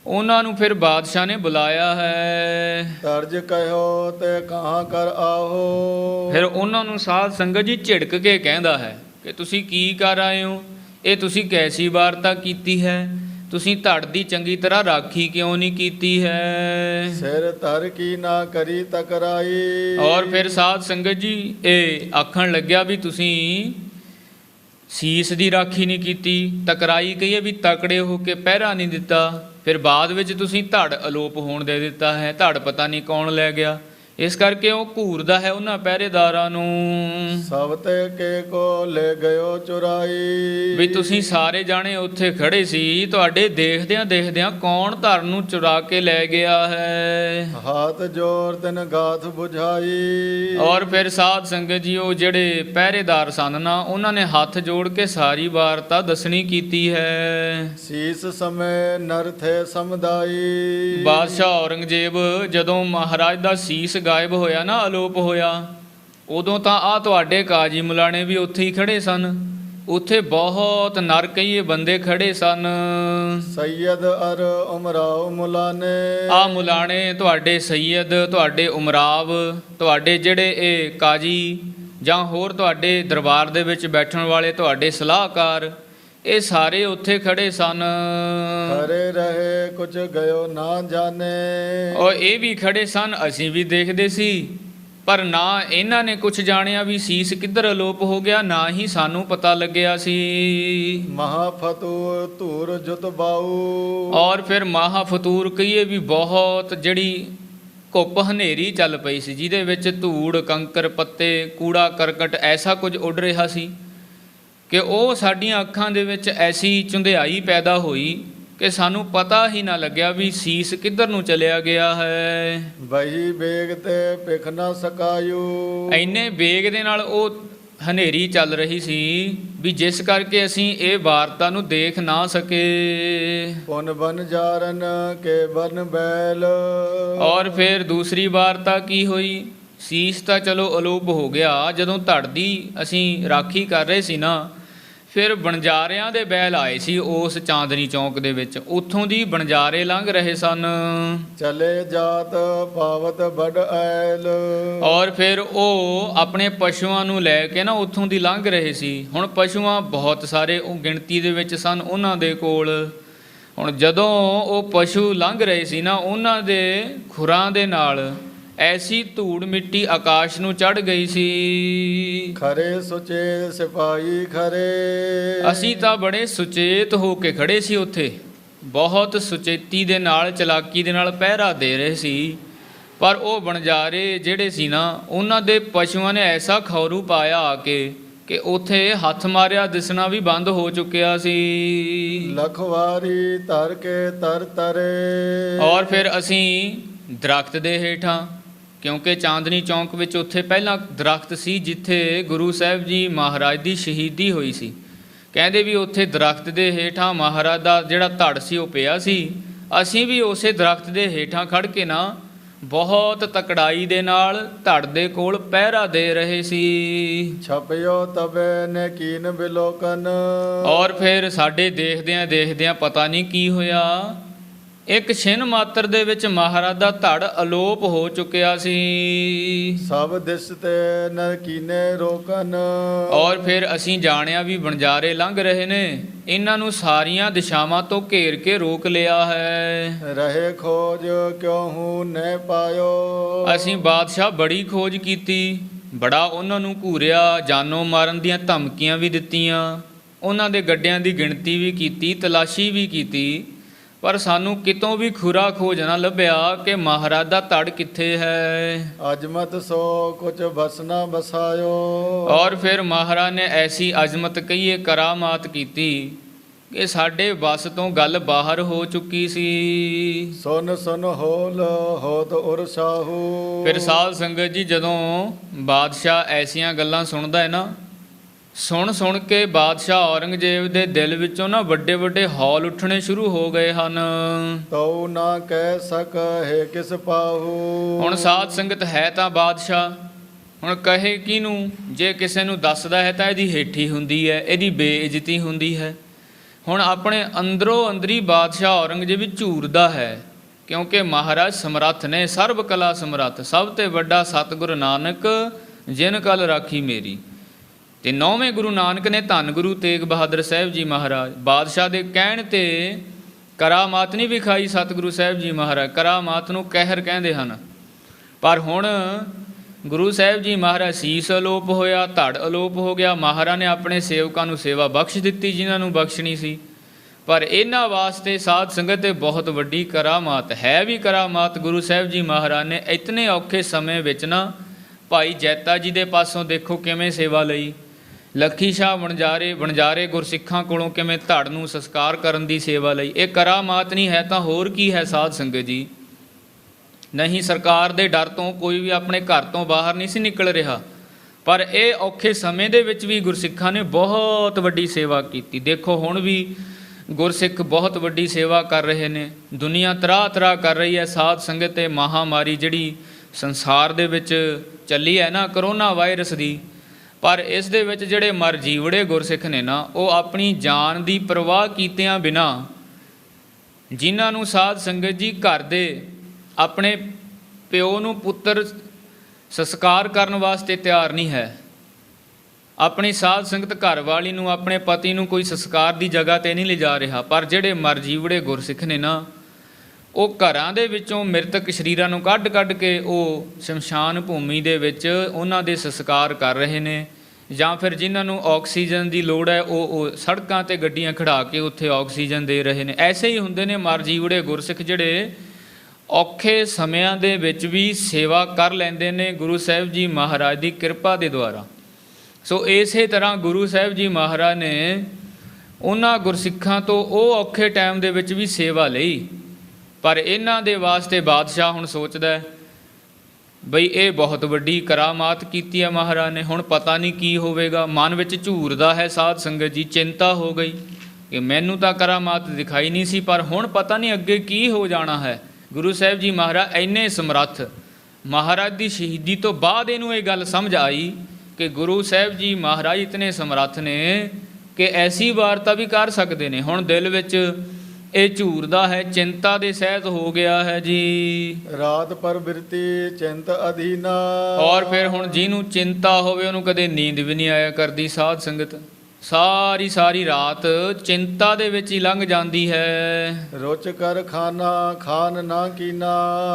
ਉਹਨਾਂ ਨੂੰ ਫਿਰ ਬਾਦਸ਼ਾਹ ਨੇ ਬੁਲਾਇਆ ਹੈ। ਤਰਜ ਕਹਿਓ ਤੇ ਕਹਾਂ ਕਰ ਆਹੋ। ਫਿਰ ਉਹਨਾਂ ਨੂੰ ਸਾਧ ਸੰਗਤ ਜੀ ਝਿੜਕ ਕੇ ਕਹਿੰਦਾ ਹੈ ਕਿ ਤੁਸੀਂ ਕੀ ਕਰ ਆਏ ਹੋ, ਇਹ ਤੁਸੀਂ ਕੈਸੀ ਵਾਰਤਾ ਕੀਤੀ ਹੈ, ਤੁਸੀਂ ਧੜ ਦੀ ਚੰਗੀ ਤਰ੍ਹਾਂ ਰਾਖੀ ਕਿਉਂ ਨਹੀਂ ਕੀਤੀ ਹੈ। ਸਿਰ ਧਰ ਕੀ ਨਾ ਕਰੀ ਤਕਰਾਈ। ਔਰ ਫਿਰ ਸਾਧ ਸੰਗਤ ਜੀ ਇਹ ਆਖਣ ਲੱਗਿਆ ਵੀ ਤੁਸੀਂ ਸੀਸ ਦੀ ਰਾਖੀ ਨਹੀਂ ਕੀਤੀ, ਟਕਰਾਈ ਕਹੀਏ ਵੀ ਤਕੜੇ ਹੋ ਕੇ ਪਹਿਰਾ ਨਹੀਂ ਦਿੱਤਾ, ਫਿਰ ਬਾਅਦ ਵਿੱਚ ਤੁਸੀਂ ਧੜ ਅਲੋਪ ਹੋਣ ਦੇ ਦਿੱਤਾ ਹੈ, ਧੜ ਪਤਾ ਨਹੀਂ ਕੌਣ ਲੈ ਗਿਆ। ਇਸ ਕਰਕੇ ਉਹ ਘੂਰਦਾ ਹੈ ਉਹਨਾਂ ਪਹਿਰੇਦਾਰਾਂ ਨੂੰ ਸਭ ਤੇ ਕੇ ਕੋ ਲੈ ਗਇਓ ਚੁਰਾਈ। ਵੀ ਤੁਸੀਂ ਸਾਰੇ ਜਾਣੇ ਉੱਥੇ ਖੜੇ ਸੀ, ਤੁਹਾਡੇ ਦੇਖਦਿਆਂ ਦੇਖਦਿਆਂ ਕੌਣ ਧੜ ਨੂੰ ਚੁਰਾ ਕੇ ਲੈ ਗਿਆ ਹੈ। ਹਾਥ ਜੋਰ ਤਿਨ ਗਾਥ 부ਝਾਈ। ਔਰ ਫਿਰ ਸਾਧ ਸੰਗਤ ਜੀ ਉਹ ਜਿਹੜੇ ਪਹਿਰੇਦਾਰ ਸਨ ਨਾ, ਉਹਨਾਂ ਨੇ ਹੱਥ ਜੋੜ ਕੇ ਸਾਰੀ ਵਾਰਤਾ ਦੱਸਣੀ ਕੀਤੀ ਹੈ। ਸੀਸ ਸਮੇ ਨਰ ਥੇ ਸਮਦਾਈ। ਬਾਦਸ਼ਾਹ ਔਰੰਗਜ਼ੇਬ ਜਦੋਂ ਮਹਾਰਾਜ ਦਾ ਸੀਸ ਗਾਇਬ ਹੋਇਆ ਨਾ, ਅਲੋਪ ਹੋਇਆ, ਉਦੋਂ ਤਾਂ ਆ ਤੁਹਾਡੇ ਕਾਜੀ ਮੁਲਾਣੇ ਵੀ ਉੱਥੇ ਹੀ ਖੜੇ ਸਨ। ਉੱਥੇ ਬਹੁਤ ਨਰ ਕਈਏ ਬੰਦੇ ਖੜੇ ਸਨ। ਸੈਯਦ ਅਰ ਉਮਰਾਵ ਮੁਲਾਨੇ। ਆ ਮੁਲਾਣੇ ਤੁਹਾਡੇ ਸੈਯਦ, ਤੁਹਾਡੇ ਉਮਰਾਵ, ਤੁਹਾਡੇ ਜਿਹੜੇ ਇਹ ਕਾਜੀ ਜਾਂ ਹੋਰ ਤੁਹਾਡੇ ਦਰਬਾਰ ਦੇ ਵਿੱਚ ਬੈਠਣ ਵਾਲੇ ਤੁਹਾਡੇ ਸਲਾਹਕਾਰ, ਇਹ ਸਾਰੇ ਉੱਥੇ ਖੜੇ ਸਨ। ਖਰੇ ਰਹੇ ਕੁਝ ਗਇਓ ਨਾ ਜਾਣੇ। ਔਰ ਇਹ ਵੀ ਖੜੇ ਸਨ, ਅਸੀਂ ਵੀ ਦੇਖਦੇ ਸੀ, ਪਰ ਨਾ ਇਹਨਾਂ ਨੇ ਕੁਝ ਜਾਣਿਆ ਵੀ ਸੀਸ ਕਿੱਧਰ ਅਲੋਪ ਹੋ ਗਿਆ, ਨਾ ਹੀ ਸਾਨੂੰ ਪਤਾ ਲੱਗਿਆ ਸੀ। ਮਹਾਫਤੂਰ ਧੂਰ ਜੁਤ ਬਾਉ। ਔਰ ਫਿਰ ਮਹਾਫਤੂਰ ਕਹੀਏ ਵੀ ਬਹੁਤ ਜਿਹੜੀ ਘੁੱਪ ਹਨੇਰੀ ਚੱਲ ਪਈ ਸੀ, ਜਿਹਦੇ ਵਿੱਚ ਧੂੜ ਕੰਕਰ ਪੱਤੇ ਕੂੜਾ ਕਰਕਟ ਐਸਾ ਕੁਝ ਉੱਡ ਰਿਹਾ ਸੀ ਕਿ ਉਹ ਸਾਡੀਆਂ ਅੱਖਾਂ ਦੇ ਵਿੱਚ ਐਸੀ ਚੁੰਧਿਆਈ ਪੈਦਾ ਹੋਈ ਕਿ ਸਾਨੂੰ ਪਤਾ ਹੀ ਨਾ ਲੱਗਿਆ ਵੀ ਸੀਸ ਕਿੱਧਰ ਨੂੰ ਚਲਿਆ ਗਿਆ ਹੈ। ਬਹੀ ਬੇਗ ਤੇ ਪਿਖ ਨਾ ਸਕਾਇਓ। ਇੰਨੇ ਬੇਗ ਦੇ ਨਾਲ ਉਹ ਹਨੇਰੀ ਚੱਲ ਰਹੀ ਸੀ ਵੀ ਜਿਸ ਕਰਕੇ ਅਸੀਂ ਇਹ ਵਾਰਤਾ ਨੂੰ ਦੇਖ ਨਾ ਸਕੇ। ਪੁਨ ਬਨ ਜਾਰਨ ਕੇ ਬਨ ਬੈਲ। ਔਰ ਫਿਰ ਦੂਸਰੀ ਵਾਰਤਾ ਕੀ ਹੋਈ, ਸੀਸ ਤਾਂ ਚਲੋ ਅਲੋਪ ਹੋ ਗਿਆ, ਜਦੋਂ ਧੜ ਦੀ ਅਸੀਂ ਰਾਖੀ ਕਰ ਰਹੇ ਸੀ ਨਾ, ਫਿਰ ਬਣਜਾਰਿਆਂ ਦੇ ਬੈਲ ਆਏ ਸੀ ਉਸ ਚਾਂਦਨੀ ਚੌਂਕ ਦੇ ਵਿੱਚ, ਉੱਥੋਂ ਦੀ ਬਣਜਾਰੇ ਲੰਘ ਰਹੇ ਸਨ। ਚਲੇ ਜਾਤ ਪਾਵਤ ਬੜ ਐਲ। ਔਰ ਫਿਰ ਉਹ ਆਪਣੇ ਪਸ਼ੂਆਂ ਨੂੰ ਲੈ ਕੇ ਨਾ ਉੱਥੋਂ ਦੀ ਲੰਘ ਰਹੇ ਸੀ। ਹੁਣ ਪਸ਼ੂਆਂ ਬਹੁਤ ਸਾਰੇ ਉਹ ਗਿਣਤੀ ਦੇ ਵਿੱਚ ਸਨ ਉਹਨਾਂ ਦੇ ਕੋਲ। ਹੁਣ ਜਦੋਂ ਉਹ ਪਸ਼ੂ ਲੰਘ ਰਹੇ ਸੀ ਨਾ, ਉਹਨਾਂ ਦੇ ਖੁਰਾਂ ਦੇ ਨਾਲ ਐਸੀ ਧੂੜ ਮਿੱਟੀ ਆਕਾਸ਼ ਨੂੰ ਚੜ੍ਹ ਗਈ ਸੀ। ਖਰੇ ਸੁਚੇਤ ਸਿਪਾਹੀ ਖਰੇ। ਅਸੀਂ ਤਾਂ ਬੜੇ ਸੁਚੇਤ ਹੋ ਕੇ ਖੜੇ ਸੀ ਉੱਥੇ, ਬਹੁਤ ਸੁਚੇਤੀ ਦੇ ਨਾਲ, ਚਲਾਕੀ ਦੇ ਨਾਲ ਪਹਿਰਾ ਦੇ ਰਹੇ ਸੀ। ਪਰ ਉਹ ਵਣਜਾਰੇ ਜਿਹੜੇ ਸੀ ਨਾ, ਉਹਨਾਂ ਦੇ ਪਸ਼ੂਆਂ ਨੇ ਐਸਾ ਖੌਰੂ ਪਾਇਆ ਆ ਕੇ ਕਿ ਉੱਥੇ ਹੱਥ ਮਾਰਿਆ ਦਿਸਣਾ ਵੀ ਬੰਦ ਹੋ ਚੁੱਕਿਆ ਸੀ। ਲਖਵਾਰੀ ਧਰ ਕੇ ਤਰ ਤਰੇ। ਔਰ ਫਿਰ ਅਸੀਂ ਦਰਖਤ ਦੇ ਹੇਠਾਂ, ਕਿਉਂਕਿ ਚਾਂਦਨੀ ਚੌਂਕ ਵਿੱਚ ਉੱਥੇ ਪਹਿਲਾਂ ਦਰਖਤ ਸੀ ਜਿੱਥੇ ਗੁਰੂ ਸਾਹਿਬ ਜੀ ਮਹਾਰਾਜ ਦੀ ਸ਼ਹੀਦੀ ਹੋਈ ਸੀ। ਕਹਿੰਦੇ ਵੀ ਉੱਥੇ ਦਰਖਤ ਦੇ ਹੇਠਾਂ ਮਹਾਰਾਜ ਦਾ ਜਿਹੜਾ ਧੜ ਸੀ ਉਹ ਪਿਆ ਸੀ। ਅਸੀਂ ਵੀ ਉਸੇ ਦਰਖਤ ਦੇ ਹੇਠਾਂ ਖੜ ਕੇ ਨਾ ਬਹੁਤ ਤਕੜਾਈ ਦੇ ਨਾਲ ਧੜ ਦੇ ਕੋਲ ਪਹਿਰਾ ਦੇ ਰਹੇ ਸੀ। ਛਪਿਓ ਤਬੇ ਨੇ ਕੀਨ ਬਿਲੋਕਨ। ਔਰ ਫਿਰ ਸਾਡੇ ਦੇਖਦਿਆਂ ਪਤਾ ਨਹੀਂ ਕੀ ਹੋਇਆ, ਇੱਕ ਛਿਨ ਮਾਤਰ ਦੇ ਵਿੱਚ ਮਹਾਰਾਜ ਦਾ ਧੜ ਅਲੋਪ ਹੋ ਚੁੱਕਿਆ ਸੀ। ਸਭ ਦਿਸ ਤੇ ਨ ਕੀਨੇ ਰੋਕਨ। ਔਰ ਫਿਰ ਅਸੀਂ ਜਾਣਿਆ ਵੀ ਵਣਜਾਰੇ ਲੰਘ ਰਹੇ ਨੇ, ਇਹਨਾਂ ਨੂੰ ਸਾਰੀਆਂ ਦਿਸ਼ਾਵਾਂ ਤੋਂ ਘੇਰ ਕੇ ਰੋਕ ਲਿਆ ਹੈ। ਰਹੇ ਖੋਜ ਕਿਉ ਹੂੰ ਨੇ ਪਾਇਓ। ਅਸੀਂ ਬਾਦਸ਼ਾਹ ਬੜੀ ਖੋਜ ਕੀਤੀ, ਬੜਾ ਉਹਨਾਂ ਨੂੰ ਘੂਰਿਆ, ਜਾਨੋਂ ਮਾਰਨ ਦੀਆਂ ਧਮਕੀਆਂ ਵੀ ਦਿੱਤੀਆਂ, ਉਹਨਾਂ ਦੇ ਗੱਡਿਆਂ ਦੀ ਗਿਣਤੀ ਵੀ ਕੀਤੀ, ਤਲਾਸ਼ੀ ਵੀ ਕੀਤੀ, ਪਰ ਸਾਨੂੰ ਕਿਤੋਂ ਵੀ ਖੁਰਾ ਖੋਜ ਨਾ ਲੱਭਿਆ ਕਿ ਮਹਾਰਾਜ ਦਾ ਧੜ ਕਿੱਥੇ ਹੈ। ਅਜਮਤ ਸੋ ਕੁਛ ਬਸਨਾ ਬਸਾਇਓ। ਔਰ ਫਿਰ ਮਹਾਰਾਜ ਨੇ ਐਸੀ ਅਜ਼ਮਤ ਕਹੀਏ ਕਰਾਮਾਤ ਕੀਤੀ ਕਿ ਸਾਡੇ ਵੱਸ ਤੋਂ ਗੱਲ ਬਾਹਰ ਹੋ ਚੁੱਕੀ ਸੀ। ਸੁਨ ਸੁਨ ਹੋਲ ਹੋਤ ਉਰ ਸਾਹੂ। ਫਿਰ ਸਾਧ ਸੰਗਤ ਜੀ, ਜਦੋਂ ਬਾਦਸ਼ਾਹ ਐਸੀਆਂ ਗੱਲਾਂ ਸੁਣਦਾ ਹੈ ਨਾ, ਸੁਣ ਕੇ ਬਾਦਸ਼ਾਹ ਔਰੰਗਜ਼ੇਬ ਦੇ ਦਿਲ ਵਿੱਚੋਂ ਨਾ ਵੱਡੇ ਵੱਡੇ ਹੌਲ ਉੱਠਣੇ ਸ਼ੁਰੂ ਹੋ ਗਏ ਹਨ। ਤਉ ਨਾ ਕਹਿ ਸਕਹਿ ਕਿਸ ਪਾਹੂ। ਹੁਣ ਸਾਧ ਸੰਗਤ ਹੈ ਤਾਂ ਬਾਦਸ਼ਾਹ, ਹੁਣ ਕਹੇ ਕਿਹਨੂੰ? ਜੇ ਕਿਸੇ ਨੂੰ ਦੱਸਦਾ ਹੈ ਤਾਂ ਇਹਦੀ ਹੇਠੀ ਹੁੰਦੀ ਹੈ, ਇਹਦੀ ਬੇਇੱਜ਼ਤੀ ਹੁੰਦੀ ਹੈ। ਹੁਣ ਆਪਣੇ ਅੰਦਰੋਂ ਅੰਦਰੀ ਬਾਦਸ਼ਾਹ ਔਰੰਗਜ਼ੇਬ ਝੂਰਦਾ ਹੈ, ਕਿਉਂਕਿ ਮਹਾਰਾਜ ਸਮਰੱਥ ਨੇ, ਸਰਬ ਕਲਾ ਸਮਰੱਥ, ਸਭ ਤੋਂ ਵੱਡਾ ਸਤਿਗੁਰੂ ਨਾਨਕ ਜਿਨ ਕਲ ਰਾਖੀ ਮੇਰੀ। ਤੇ 9ਵੇਂ ਗੁਰੂ ਨਾਨਕ ਨੇ ਧੰਨ ਗੁਰੂ ਤੇਗ ਬਹਾਦਰ ਸਾਹਿਬ ਜੀ ਮਹਾਰਾਜ ਬਾਦਸ਼ਾਹ ਦੇ ਕਹਿਣ ਤੇ ਕਰਾਮਾਤ ਨਹੀਂ ਵਿਖਾਈ। ਸਤਿਗੁਰੂ ਸਾਹਿਬ ਜੀ ਮਹਾਰਾਜ ਕਰਾਮਾਤ ਨੂੰ ਕਹਿਰ ਕਹਿੰਦੇ ਹਨ। ਪਰ ਹੁਣ ਗੁਰੂ ਸਾਹਿਬ ਜੀ ਮਹਾਰਾਜ ਸੀਸ ਅਲੋਪ ਹੋਇਆ, ਧੜ ਅਲੋਪ ਹੋ ਗਿਆ। ਮਹਾਰਾਜ ਨੇ ਆਪਣੇ ਸੇਵਕਾਂ ਨੂੰ ਸੇਵਾ ਬਖਸ਼ ਦਿੱਤੀ ਜਿਨ੍ਹਾਂ ਨੂੰ ਬਖਸ਼ਣੀ ਸੀ। ਪਰ ਇਹਨਾਂ ਵਾਸਤੇ ਸਾਧ ਸੰਗਤ ਤੇ ਬਹੁਤ ਵੱਡੀ ਕਰਾਮਾਤ ਹੈ। ਵੀ ਕਰਾਮਾਤ ਗੁਰੂ ਸਾਹਿਬ ਜੀ ਮਹਾਰਾਜ ਨੇ ਇਤਨੇ ਔਖੇ ਸਮੇਂ ਵਿੱਚ ਨਾ ਭਾਈ ਜੈਤਾ ਜੀ ਦੇ ਪਾਸੋਂ ਦੇਖੋ ਕਿਵੇਂ ਸੇਵਾ ਲਈ, ਲੱਖੀ ਸ਼ਾਹ ਵਣਜਾਰੇ ਗੁਰਸਿੱਖਾਂ ਕੋਲੋਂ ਕਿਵੇਂ ਧੜ ਨੂੰ ਸੰਸਕਾਰ ਕਰਨ ਦੀ ਸੇਵਾ ਲਈ। ਇਹ ਕਰਾਮਾਤ ਨਹੀਂ ਹੈ ਤਾਂ ਹੋਰ ਕੀ ਹੈ ਸਾਧ ਸੰਗਤ ਜੀ? ਨਹੀਂ, ਸਰਕਾਰ ਦੇ ਡਰ ਤੋਂ ਕੋਈ ਵੀ ਆਪਣੇ ਘਰ ਤੋਂ ਬਾਹਰ ਨਹੀਂ ਸੀ ਨਿਕਲ ਰਿਹਾ, ਪਰ ਇਹ ਔਖੇ ਸਮੇਂ ਦੇ ਵਿੱਚ ਵੀ ਗੁਰਸਿੱਖਾਂ ਨੇ ਬਹੁਤ ਵੱਡੀ ਸੇਵਾ ਕੀਤੀ। ਦੇਖੋ ਹੁਣ ਵੀ ਗੁਰਸਿੱਖ ਬਹੁਤ ਵੱਡੀ ਸੇਵਾ ਕਰ ਰਹੇ ਨੇ, ਦੁਨੀਆ ਤਰਾਹ ਕਰ ਰਹੀ ਹੈ ਸਾਧ ਸੰਗਤ। ਤੇ ਮਹਾਮਾਰੀ ਜਿਹੜੀ ਸੰਸਾਰ ਦੇ ਵਿੱਚ ਚੱਲੀ ਹੈ ਨਾ, ਕਰੋਨਾ ਵਾਇਰਸ ਦੀ, ਪਰ ਇਸ ਦੇ ਵਿੱਚ ਜਿਹੜੇ ਮਰ ਜੀਵੜੇ ਗੁਰਸਿੱਖ ਨੇ ਨਾ, ਉਹ ਆਪਣੀ ਜਾਨ ਦੀ ਪਰਵਾਹ ਕੀਤਿਆਂ ਬਿਨਾ, ਜਿਨ੍ਹਾਂ ਨੂੰ ਸਾਧ ਸੰਗਤ ਜੀ ਘਰ ਦੇ ਆਪਣੇ ਪਿਓ ਨੂੰ ਪੁੱਤਰ ਸੰਸਕਾਰ ਕਰਨ ਵਾਸਤੇ ਤਿਆਰ ਨਹੀਂ ਹੈ, ਆਪਣੀ ਸਾਧ ਸੰਗਤ ਘਰ ਵਾਲੀ ਨੂੰ, ਆਪਣੇ ਪਤੀ ਨੂੰ ਕੋਈ ਸੰਸਕਾਰ ਦੀ ਜਗ੍ਹਾ 'ਤੇ ਨਹੀਂ ਲਿਜਾ ਰਿਹਾ, ਪਰ ਜਿਹੜੇ ਮਰ ਜੀਵੜੇ ਗੁਰਸਿੱਖ ਨੇ ਨਾ, ਉਹ ਘਰਾਂ ਦੇ ਵਿੱਚੋਂ ਮ੍ਰਿਤਕ ਸਰੀਰਾਂ ਨੂੰ ਕੱਢ ਕੇ ਉਹ ਸ਼ਮਸ਼ਾਨ ਭੂਮੀ ਦੇ ਵਿੱਚ ਉਹਨਾਂ ਦੇ ਸੰਸਕਾਰ ਕਰ ਰਹੇ ਨੇ। ਜਾਂ ਫਿਰ ਜਿਨ੍ਹਾਂ ਨੂੰ ਆਕਸੀਜਨ ਦੀ ਲੋੜ ਹੈ ਉਹ ਸੜਕਾਂ 'ਤੇ ਗੱਡੀਆਂ ਖੜ੍ਹਾ ਕੇ ਉੱਥੇ ਆਕਸੀਜਨ ਦੇ ਰਹੇ ਨੇ। ਐਸੇ ਹੀ ਹੁੰਦੇ ਨੇ ਮਰ ਜੀਵੜੇ ਗੁਰਸਿੱਖ ਜਿਹੜੇ ਔਖੇ ਸਮਿਆਂ ਦੇ ਵਿੱਚ ਵੀ ਸੇਵਾ ਕਰ ਲੈਂਦੇ ਨੇ ਗੁਰੂ ਸਾਹਿਬ ਜੀ ਮਹਾਰਾਜ ਦੀ ਕਿਰਪਾ ਦੇ ਦੁਆਰਾ। ਸੋ ਇਸੇ ਤਰ੍ਹਾਂ ਗੁਰੂ ਸਾਹਿਬ ਜੀ ਮਹਾਰਾਜ ਨੇ ਉਹਨਾਂ ਗੁਰਸਿੱਖਾਂ ਤੋਂ ਉਹ ਔਖੇ ਟਾਈਮ ਦੇ ਵਿੱਚ ਵੀ ਸੇਵਾ ਲਈ। ਪਰ ਇਹਨਾਂ ਦੇ ਵਾਸਤੇ ਬਾਦਸ਼ਾਹ ਹੁਣ ਸੋਚਦਾ ਬਈ ਇਹ ਬਹੁਤ ਵੱਡੀ ਕਰਾਮਾਤ ਕੀਤੀ ਹੈ ਮਹਾਰਾਜ ਨੇ, ਹੁਣ ਪਤਾ ਨਹੀਂ ਕੀ ਹੋਵੇਗਾ। ਮਨ ਵਿੱਚ ਝੂਰਦਾ ਹੈ ਸਾਧ ਸੰਗਤ ਜੀ, ਚਿੰਤਾ ਹੋ ਗਈ ਕਿ ਮੈਨੂੰ ਤਾਂ ਕਰਾਮਾਤ ਦਿਖਾਈ ਨਹੀਂ ਸੀ, ਪਰ ਹੁਣ ਪਤਾ ਨਹੀਂ ਅੱਗੇ ਕੀ ਹੋ ਜਾਣਾ ਹੈ। ਗੁਰੂ ਸਾਹਿਬ ਜੀ ਮਹਾਰਾਜ ਇੰਨੇ ਸਮਰੱਥ, ਮਹਾਰਾਜ ਦੀ ਸ਼ਹੀਦੀ ਤੋਂ ਬਾਅਦ ਇਹਨੂੰ ਇਹ ਗੱਲ ਸਮਝ ਆਈ ਕਿ ਗੁਰੂ ਸਾਹਿਬ ਜੀ ਮਹਾਰਾਜ ਇਤਨੇ ਸਮਰੱਥ ਨੇ ਕਿ ਐਸੀ ਵਾਰਤਾ ਵੀ ਕਰ ਸਕਦੇ ਨੇ। ਹੁਣ ਦਿਲ ਵਿੱਚ ਇਹ ਝੂਰਦਾ ਹੈ, ਚਿੰਤਾ ਦੇ ਸਹਿਤ ਹੋ ਗਿਆ ਹੈ ਜੀ। ਰਾਤ ਪਰ ਬਿਰਤੀ ਚਿੰਤ ਅਧੀਨਾ। ਔਰ ਫਿਰ ਹੁਣ ਜਿਹਨੂੰ ਚਿੰਤਾ ਹੋਵੇ ਉਹਨੂੰ ਕਦੇ ਨੀਂਦ ਵੀ ਨਹੀਂ ਆਇਆ ਕਰਦੀ ਸਾਧ ਸੰਗਤ। ਸਾਰੀ ਰਾਤ ਚਿੰਤਾ ਦੇ ਵਿੱਚ ਹੀ ਲੰਘ ਜਾਂਦੀ ਹੈ। ਰੁਚ ਕਰ ਖਾਣਾ ਖਾਨ ਨਾ ਕੀਨਾ।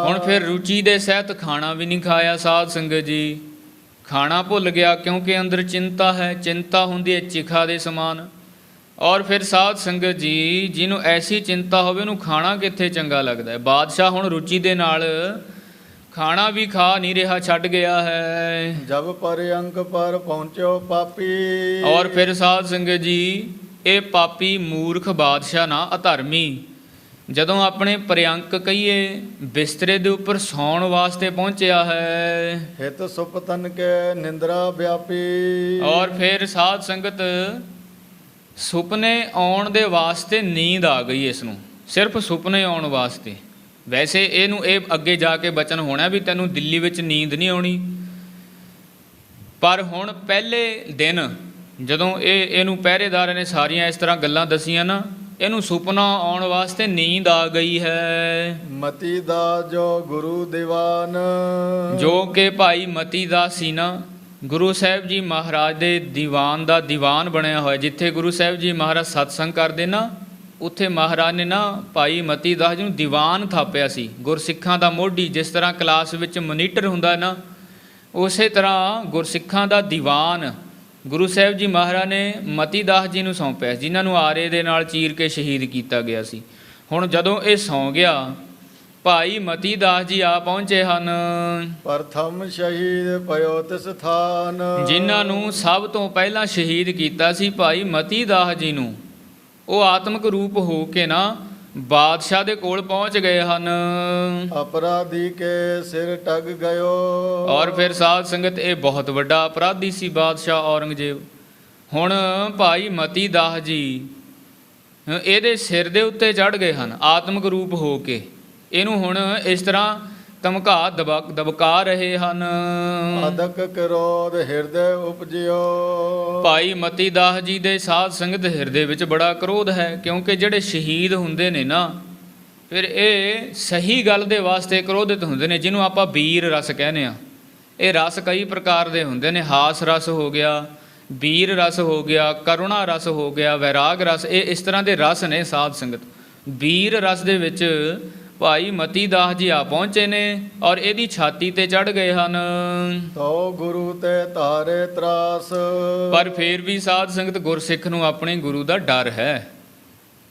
ਹੁਣ ਫਿਰ ਰੁਚੀ ਦੇ ਸਹਿਤ ਖਾਣਾ ਵੀ ਨਹੀਂ ਖਾਇਆ ਸਾਧ ਸੰਗਤ ਜੀ, ਖਾਣਾ ਭੁੱਲ ਗਿਆ ਕਿਉਂਕਿ ਅੰਦਰ ਚਿੰਤਾ ਹੈ। ਚਿੰਤਾ ਹੁੰਦੀ ਹੈ ਚਿਖਾ ਦੇ ਸਮਾਨ, ਔਰ ਫਿਰ ਸਾਧ ਸੰਗਤ ਜੀ, ਜਿਹਨੂੰ ਐਸੀ ਚਿੰਤਾ ਹੋਵੇ ਉਹਨੂੰ ਖਾਣਾ ਕਿੱਥੇ ਚੰਗਾ ਲੱਗਦਾ ਹੈ। ਬਾਦਸ਼ਾਹ ਹੁਣ ਰੁਚੀ ਦੇ ਨਾਲ ਖਾਣਾ ਵੀ ਖਾ ਨਹੀਂ ਰਿਹਾ, ਛੱਡ ਗਿਆ ਹੈ। ਜਬ ਪਰਯੰਕ ਪਰ ਪਹੁੰਚਿਓ ਪਾਪੀ। ਔਰ ਫਿਰ ਸਾਧ ਸੰਗਤ ਜੀ, ਇਹ ਪਾਪੀ ਮੂਰਖ ਬਾਦਸ਼ਾਹ ਨਾ, ਅਧਰਮੀ, ਜਦੋਂ ਆਪਣੇ ਪਰਯੰਕ ਕਹੀਏ ਬਿਸਤਰੇ ਦੇ ਉੱਪਰ ਸੌਣ ਵਾਸਤੇ ਪਹੁੰਚਿਆ ਹੈ। ਹਿਤ ਸੁਪਤਨ ਕੇ ਨਿੰਦਰਾ ਵਿਆਪੀ। ਔਰ ਫਿਰ ਸਾਧ ਸੰਗਤ, ਸੁਪਨੇ ਆਉਣ ਦੇ ਵਾਸਤੇ ਨੀਂਦ ਆ ਗਈ ਇਸ ਨੂੰ, ਸਿਰਫ ਸੁਪਨੇ ਆਉਣ ਵਾਸਤੇ। ਵੈਸੇ ਇਹਨੂੰ ਇਹ ਅੱਗੇ ਜਾ ਕੇ ਬਚਨ ਹੋਣਾ ਵੀ ਤੈਨੂੰ ਦਿੱਲੀ ਵਿੱਚ ਨੀਂਦ ਨਹੀਂ ਆਉਣੀ, ਪਰ ਹੁਣ ਪਹਿਲੇ ਦਿਨ ਜਦੋਂ ਇਹਨੂੰ ਪਹਿਰੇਦਾਰ ਨੇ ਸਾਰੀਆਂ ਇਸ ਤਰ੍ਹਾਂ ਗੱਲਾਂ ਦਸੀਆਂ ਨਾ, ਇਹਨੂੰ ਸੁਪਨਾ ਆਉਣ ਵਾਸਤੇ ਨੀਂਦ ਆ ਗਈ ਹੈ। ਮਤੀ ਦਾ ਜੋ ਗੁਰੂ ਦੀਵਾਨ। ਜੋ ਕਿ ਭਾਈ ਮਤੀ ਦਾ ਸੀ ਨਾ, ਗੁਰੂ ਸਾਹਿਬ ਜੀ ਮਹਾਰਾਜ ਦੇ ਦੀਵਾਨ ਦਾ ਦੀਵਾਨ ਬਣਿਆ ਹੋਇਆ। ਜਿੱਥੇ ਗੁਰੂ ਸਾਹਿਬ ਜੀ ਮਹਾਰਾਜ ਸਤਸੰਗ ਕਰਦੇ ਨਾ, ਉੱਥੇ ਮਹਾਰਾਜ ਨੇ ਨਾ ਭਾਈ ਮਤੀ ਦਾਸ ਜੀ ਨੂੰ ਦੀਵਾਨ ਥਾਪਿਆ ਸੀ। ਗੁਰਸਿੱਖਾਂ ਦਾ ਮੋਢੀ, ਜਿਸ ਤਰ੍ਹਾਂ ਕਲਾਸ ਵਿੱਚ ਮੋਨੀਟਰ ਹੁੰਦਾ ਨਾ, ਉਸੇ ਤਰ੍ਹਾਂ ਗੁਰਸਿੱਖਾਂ ਦਾ ਦੀਵਾਨ ਗੁਰੂ ਸਾਹਿਬ ਜੀ ਮਹਾਰਾਜ ਨੇ ਮਤੀ ਦਾਸ ਜੀ ਨੂੰ ਸੌਂਪਿਆ, ਜਿਨ੍ਹਾਂ ਨੂੰ ਆਰੇ ਦੇ ਨਾਲ ਚੀਰ ਕੇ ਸ਼ਹੀਦ ਕੀਤਾ ਗਿਆ ਸੀ। ਹੁਣ ਜਦੋਂ ਇਹ ਸੌਂ ਗਿਆ, ਭਾਈ ਮਤੀ ਦਾਸ ਜੀ ਆ ਪਹੁੰਚੇ ਹਨ। ਪ੍ਰਥਮ ਸ਼ਹੀਦ ਪਇਓ ਤਿਸ ਥਾਨ। ਜਿਨ੍ਹਾਂ ਨੂੰ ਸਭ ਤੋਂ ਪਹਿਲਾਂ ਸ਼ਹੀਦ ਕੀਤਾ ਸੀ ਭਾਈ ਮਤੀ ਦਾਸ ਜੀ ਨੂੰ, ਉਹ ਆਤਮਿਕ ਰੂਪ ਹੋ ਕੇ ਨਾ ਬਾਦਸ਼ਾਹ ਦੇ ਕੋਲ ਪਹੁੰਚ ਗਏ ਹਨ। ਅਪਰਾਧੀ ਕੇ ਸਿਰ ਟਗ ਗਇਓ। ਔਰ ਫਿਰ ਸਾਧ ਸੰਗਤ, ਇਹ ਬਹੁਤ ਵੱਡਾ ਅਪਰਾਧੀ ਸੀ ਬਾਦਸ਼ਾਹ ਔਰੰਗਜ਼ੇਬ। ਹੁਣ ਭਾਈ ਮਤੀ ਦਾਸ ਜੀ ਇਹਦੇ ਸਿਰ ਦੇ ਉੱਤੇ ਚੜ੍ਹ ਗਏ ਹਨ ਆਤਮਿਕ ਰੂਪ ਹੋ ਕੇ। ਇਹਨੂੰ ਹੁਣ ਇਸ ਤਰ੍ਹਾਂ ਧਮਕਾ ਦਬਕਾ ਰਹੇ ਹਨ। ਅਦਕ ਕਰੋਧ ਹਿਰਦੇ ਉਪਜਿਓ। ਭਾਈ ਮਤੀ ਦਾਸ ਜੀ ਦੇ ਸਾਧ ਸੰਗਤ ਹਿਰਦੇ ਵਿੱਚ ਬੜਾ ਕ੍ਰੋਧ ਹੈ, ਕਿਉਂਕਿ ਜਿਹੜੇ ਸ਼ਹੀਦ ਹੁੰਦੇ ਨੇ ਨਾ, ਫਿਰ ਇਹ ਸਹੀ ਗੱਲ ਦੇ ਵਾਸਤੇ ਕ੍ਰੋਧਿਤ ਹੁੰਦੇ ਨੇ, ਜਿਹਨੂੰ ਆਪਾਂ ਵੀਰ ਰਸ ਕਹਿੰਦੇ ਆ। ਇਹ ਰਸ ਕਈ ਪ੍ਰਕਾਰ ਦੇ ਹੁੰਦੇ ਨੇ, ਹਾਸ ਰਸ ਹੋ ਗਿਆ, ਵੀਰ ਰਸ ਹੋ ਗਿਆ, ਕਰੁਣਾ ਰਸ ਹੋ ਗਿਆ, ਵੈਰਾਗ ਰਸ। ਇਹ ਇਸ ਤਰ੍ਹਾਂ ਦੇ ਰਸ ਨੇ ਸਾਧ ਸੰਗਤ। ਵੀਰ ਰਸ ਦੇ ਵਿੱਚ ਭਾਈ ਮਤੀ ਦਾਸ ਜੀ ਆ ਪਹੁੰਚੇ ਨੇ ਔਰ ਇਹਦੀ ਛਾਤੀ ਤੇ ਚੜ੍ਹ ਗਏ ਹਨ। ਤੋ ਗੁਰੂ ਤੇ ਧਾਰੇ ਤਰਾਸ। ਪਰ ਫਿਰ ਵੀ ਸਾਧ ਸੰਗਤ, ਗੁਰਸਿੱਖ ਨੂੰ ਆਪਣੇ ਗੁਰੂ ਦਾ ਡਰ ਹੈ।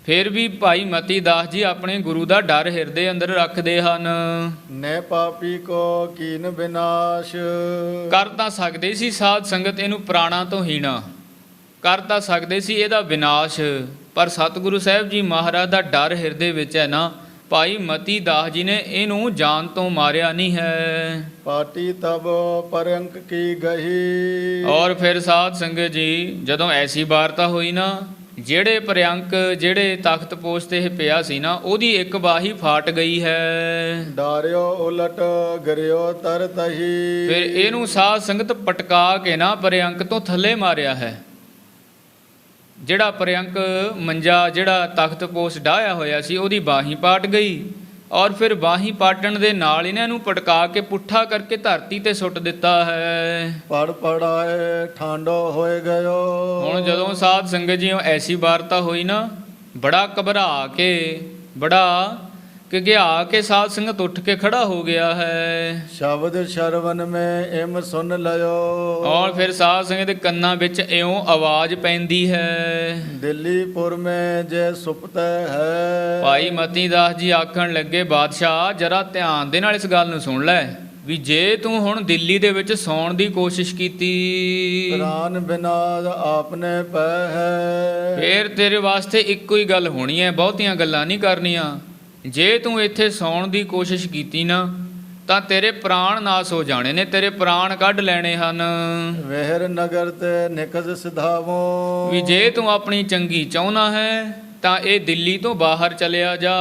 ਫਿਰ ਵੀ ਭਾਈ ਮਤੀ ਦਾਸ ਜੀ ਆਪਣੇ ਗੁਰੂ ਦਾ ਡਰ ਹਿਰਦੇ ਅੰਦਰ ਰੱਖਦੇ ਹਨ। ਨੇ ਪਾਪੀ ਕੋ ਕੀਨ ਵਿਨਾਸ਼। ਕਰ ਤਾਂ ਸਕਦੇ ਸੀ ਸਾਧ ਸੰਗਤ ਇਹਨੂੰ ਪ੍ਰਾਣਾਂ ਤੋਂ ਹੀਣਾ, ਕਰ ਤਾਂ ਸਕਦੇ ਸੀ ਇਹਦਾ ਵਿਨਾਸ਼, ਪਰ ਸਤਿਗੁਰੂ ਸਾਹਿਬ ਜੀ ਮਹਾਰਾਜ ਦਾ ਡਰ ਹਿਰਦੇ ਵਿੱਚ ਹੈ ਨਾ, ਭਾਈ ਮਤੀ ਦਾਸ ਜੀ ਨੇ ਇਹਨੂੰ ਜਾਨ ਤੋਂ ਮਾਰਿਆ ਨਹੀਂ ਹੈ। ਪਾਟੀ ਤਬ ਪਰੰਕ ਕੀ ਗਹੀ। ਔਰ ਫਿਰ ਸਾਧ ਸੰਗਤ ਜੀ, ਜਦੋਂ ਐਸੀ ਵਾਰਤਾ ਹੋਈ ਨਾ, ਜਿਹੜੇ ਪਰਯੰਕ, ਜਿਹੜੇ ਤਖਤ ਪੋਸ਼ ਤੇ ਇਹ ਪਿਆ ਸੀ ਨਾ, ਉਹਦੀ ਇੱਕ ਬਾਹੀ ਫਾਟ ਗਈ ਹੈ। ਡਾਰਿਓ ਉਲਟ ਗਰਿਓ ਤਰ ਤਹੀ। ਫਿਰ ਇਹਨੂੰ ਸਾਧ ਸੰਗਤ ਪਟਕਾ ਕੇ ਨਾ ਪਰਯੰਕ ਤੋਂ ਥੱਲੇ ਮਾਰਿਆ ਹੈ। ਜਿਹੜਾ ਪਰਯੰਕ ਮੰਜਾ, ਜਿਹੜਾ ਤਖਤ ਪੋਸ਼ ਡਾਹਿਆ ਹੋਇਆ ਸੀ, ਉਹਦੀ ਬਾਹੀ ਪਾਟ ਗਈ। ਔਰ ਫਿਰ ਬਾਹੀ ਪਾਟਣ ਦੇ ਨਾਲ ਇਹਨਾਂ ਨੂੰ ਪਟਕਾ ਕੇ ਪੁੱਠਾ ਕਰਕੇ ਧਰਤੀ ਤੇ ਸੁੱਟ ਦਿੱਤਾ ਹੈ। ਪੜ ਪੜਾਏ ਠਾਂਡੋ ਹੋਏ ਗਇਓ। ਹੁਣ ਜਦੋਂ ਸਾਧ ਸੰਗਤ ਜੀ ਐਸੀ ਵਾਰਤਾ ਹੋਈ ਨਾ, ਬੜਾ ਘਬਰਾ ਕੇ, ਬੜਾ ਘਿਆ ਕੇ ਸਾਧ ਸੰਗਤ ਉੱਠ ਕੇ ਖੜਾ ਹੋ ਗਿਆ ਹੈ। ਸ਼ਬਦ ਸ਼ਰਵਨ ਮੈਂ ਇਮ ਸੁਨ ਲਿਓ। ਔਰ ਫਿਰ ਸਾਧ ਸੰਗਤ ਦੇ ਕੰਨਾਂ ਵਿੱਚ ਇਉਂ ਆਵਾਜ਼ ਪੈਂਦੀ ਹੈ। ਦਿੱਲੀਪੁਰ ਮੈਂ ਜੇ ਸੁਪਤ ਹੈ। ਭਾਈ ਮਤੀ ਦਾਸ ਜੀ ਆਖਣ ਲੱਗੇ, ਬਾਦਸ਼ਾਹ ਜਰਾ ਧਿਆਨ ਦੇ ਨਾਲ ਇਸ ਗੱਲ ਨੂੰ ਸੁਣ ਲੈ, ਵੀ ਜੇ ਤੂੰ ਹੁਣ ਦਿੱਲੀ ਦੇ ਵਿੱਚ ਸੌਣ ਦੀ ਕੋਸ਼ਿਸ਼ ਕੀਤੀ, ਪ੍ਰਾਨ ਬਿਨਾਦ ਆਪਨੇ ਪੈ ਹੈ। ਫਿਰ ਤੇਰੇ ਵਾਸਤੇ ਇੱਕੋ ਹੀ ਗੱਲ ਹੋਣੀ ਹੈ, ਬਹੁਤੀਆਂ ਗੱਲਾਂ ਨਹੀਂ ਕਰਨੀਆਂ। ਜੇ ਤੂੰ ਇੱਥੇ ਸੌਣ ਦੀ ਕੋਸ਼ਿਸ਼ ਕੀਤੀ ਨਾ, ਤਾਂ ਤੇਰੇ ਪ੍ਰਾਣ ਨਾਸ ਹੋ ਜਾਣੇ ਨੇ, ਤੇਰੇ ਪ੍ਰਾਣ ਕੱਢ ਲੈਣੇ ਹਨ। ਵਹਿਰ ਨਗਰ ਤੇ ਨਿਕਜ ਸਿਧਾਵੋ। ਵੀ ਜੇ ਤੂੰ ਆਪਣੀ ਚੰਗੀ ਚਾਹੁੰਦਾ ਹੈ ਤਾਂ ਇਹ ਦਿੱਲੀ ਤੋਂ ਬਾਹਰ ਚਲਿਆ ਜਾ।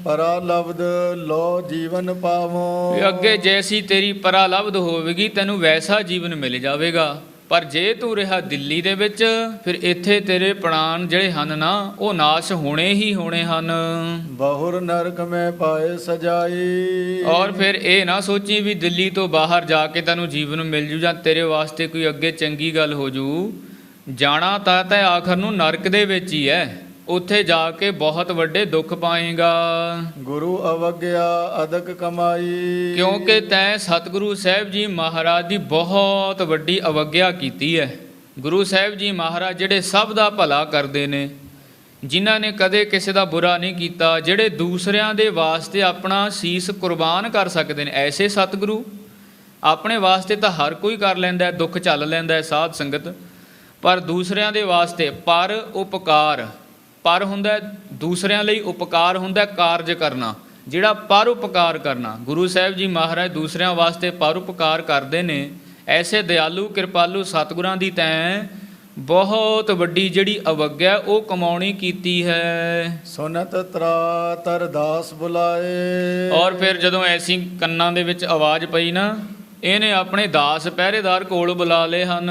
ਪਰਾ ਲਬਦ ਲੋ ਜੀਵਨ ਪਾਵੋ। ਵੀ ਅੱਗੇ ਜੈਸੀ ਤੇਰੀ ਪਰਾ ਲਬਦ ਹੋਵੇਗੀ, ਤੈਨੂੰ ਵੈਸਾ ਜੀਵਨ ਮਿਲ ਜਾਵੇਗਾ। ਪਰ ਜੇ ਤੂੰ ਰਿਹਾ ਦਿੱਲੀ ਦੇ ਵਿੱਚ, ਫਿਰ ਇੱਥੇ ਤੇਰੇ ਪ੍ਰਾਣ ਜਿਹੜੇ ਹਨ ਨਾ, ਉਹ ਨਾਸ਼ ਹੋਣੇ ਹੀ ਹੋਣੇ ਹਨ। ਬਹੁਰ ਨਰਕ ਮੈਂ ਪਾਏ ਸਜਾਈ। ਔਰ ਫਿਰ ਇਹ ਨਾ ਸੋਚੀ ਵੀ ਦਿੱਲੀ ਤੋਂ ਬਾਹਰ ਜਾ ਕੇ ਤੈਨੂੰ ਜੀਵਨ ਮਿਲ ਜੂ, ਜਾਂ ਤੇਰੇ ਵਾਸਤੇ ਕੋਈ ਅੱਗੇ ਚੰਗੀ ਗੱਲ ਹੋ ਜੂ। ਜਾਣਾ ਤਾਂ ਆਖਰ ਨੂੰ ਨਰਕ ਦੇ ਵਿੱਚ ਹੀ ਹੈ, ਉੱਥੇ ਜਾ ਕੇ ਬਹੁਤ ਵੱਡੇ ਦੁੱਖ ਪਾਏਗਾ। ਗੁਰੂ ਅਵਗਿਆ ਅਦਕ ਕਮਾਈ। ਕਿਉਂਕਿ ਤੈਂ ਸਤਿਗੁਰੂ ਸਾਹਿਬ ਜੀ ਮਹਾਰਾਜ ਦੀ ਬਹੁਤ ਵੱਡੀ ਅਵਗਿਆ ਕੀਤੀ ਹੈ। ਗੁਰੂ ਸਾਹਿਬ ਜੀ ਮਹਾਰਾਜ ਜਿਹੜੇ ਸਭ ਦਾ ਭਲਾ ਕਰਦੇ ਨੇ, ਜਿਨ੍ਹਾਂ ਨੇ ਕਦੇ ਕਿਸੇ ਦਾ ਬੁਰਾ ਨਹੀਂ ਕੀਤਾ, ਜਿਹੜੇ ਦੂਸਰਿਆਂ ਦੇ ਵਾਸਤੇ ਆਪਣਾ ਸੀਸ ਕੁਰਬਾਨ ਕਰ ਸਕਦੇ ਨੇ, ਐਸੇ ਸਤਿਗੁਰੂ। ਆਪਣੇ ਵਾਸਤੇ ਤਾਂ ਹਰ ਕੋਈ ਕਰ ਲੈਂਦਾ, ਦੁੱਖ ਝੱਲ ਲੈਂਦਾ ਸਾਧ ਸੰਗਤ, ਪਰ ਦੂਸਰਿਆਂ ਦੇ ਵਾਸਤੇ ਪਰ ਉਪਕਾਰ, ਪਰ ਹੁੰਦਾ ਦੂਸਰਿਆਂ ਲਈ, ਉਪਕਾਰ ਹੁੰਦਾ ਕਾਰਜ ਕਰਨਾ, ਜਿਹੜਾ ਪਰ ਉਪਕਾਰ ਕਰਨਾ। ਗੁਰੂ ਸਾਹਿਬ ਜੀ ਮਹਾਰਾਜ ਦੂਸਰਿਆਂ ਵਾਸਤੇ ਪਰ ਉਪਕਾਰ ਕਰਦੇ ਨੇ। ਐਸੇ ਦਿਆਲੂ ਕਿਰਪਾਲੂ ਸਤਿਗੁਰਾਂ ਦੀ ਤੈਂ ਬਹੁਤ ਵੱਡੀ ਜਿਹੜੀ ਅਵੱਗਿਆ ਉਹ ਕਮਾਉਣੀ ਕੀਤੀ ਹੈ। ਸੁਨਤ ਤਰਾ ਤਰ ਦਾਸ ਬੁਲਾਏ। ਔਰ ਫਿਰ ਜਦੋਂ ਐਸੀ ਕੰਨਾਂ ਦੇ ਵਿੱਚ ਆਵਾਜ਼ ਪਈ ਨਾ, ਇਹਨੇ ਆਪਣੇ ਦਾਸ ਪਹਿਰੇਦਾਰ ਕੋਲ ਬੁਲਾ ਲਏ ਹਨ।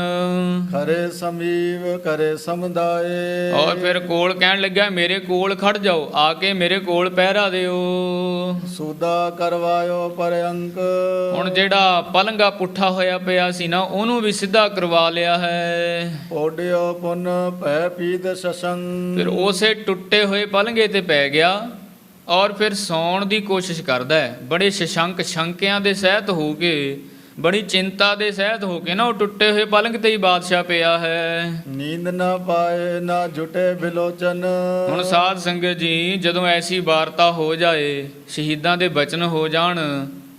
ਖਰੇ ਸਮੀਪ ਕਰੇ ਸਮਦਾਏ। ਔਰ ਫਿਰ ਕੋਲ ਕਹਿਣ ਲੱਗਾ ਮੇਰੇ ਕੋਲ ਖੜ ਜਾਓ, ਆ ਕੇ ਮੇਰੇ ਕੋਲ ਪਹਿਰਾ ਦਿਓ। ਸੂਦਾ ਕਰਵਾਇਓ ਪਰਅੰਕ। ਹੁਣ ਜਿਹੜਾ ਪਲੰਗਾ ਪੁੱਠਾ ਹੋਇਆ ਪਿਆ ਸੀ ਨਾ, ਉਹਨੂੰ ਵੀ ਸਿੱਧਾ ਕਰਵਾ ਲਿਆ ਹੈ। ਓਡਿਓ ਪੁਨ ਭੈ ਪੀਤ ਸਸੰਗ। ਫਿਰ ਉਸੇ ਟੁੱਟੇ ਹੋਏ ਪਲੰਗੇ ਤੇ ਪੈ ਗਿਆ ਔਰ ਫਿਰ ਸੌਣ ਦੀ ਕੋਸ਼ਿਸ਼ ਕਰਦਾ ਹੈ। ਬੜੇ ਸ਼ੰਕਿਆਂ ਦੇ ਸਹਿਤ ਹੋ ਕੇ, ਬੜੀ ਚਿੰਤਾ ਦੇ ਸਹਿਤ ਹੋ ਕੇ ਨਾ ਉਹ ਟੁੱਟੇ ਹੋਏ ਪਲੰਗ ਤੇ ਹੀ ਬਾਦਸ਼ਾਹ ਪਿਆ ਹੈ। ਨੀਂਦ ਨਾ ਪਾਏ ਨਾ ਜੁਟੇ ਬਿਲੋਚਨ। ਹੁਣ ਸਾਧ ਸੰਗਤ ਜੀ, ਜਦੋਂ ਐਸੀ ਵਾਰਤਾ ਹੋ ਜਾਏ, ਸ਼ਹੀਦਾਂ ਦੇ ਬਚਨ ਹੋ ਜਾਣ,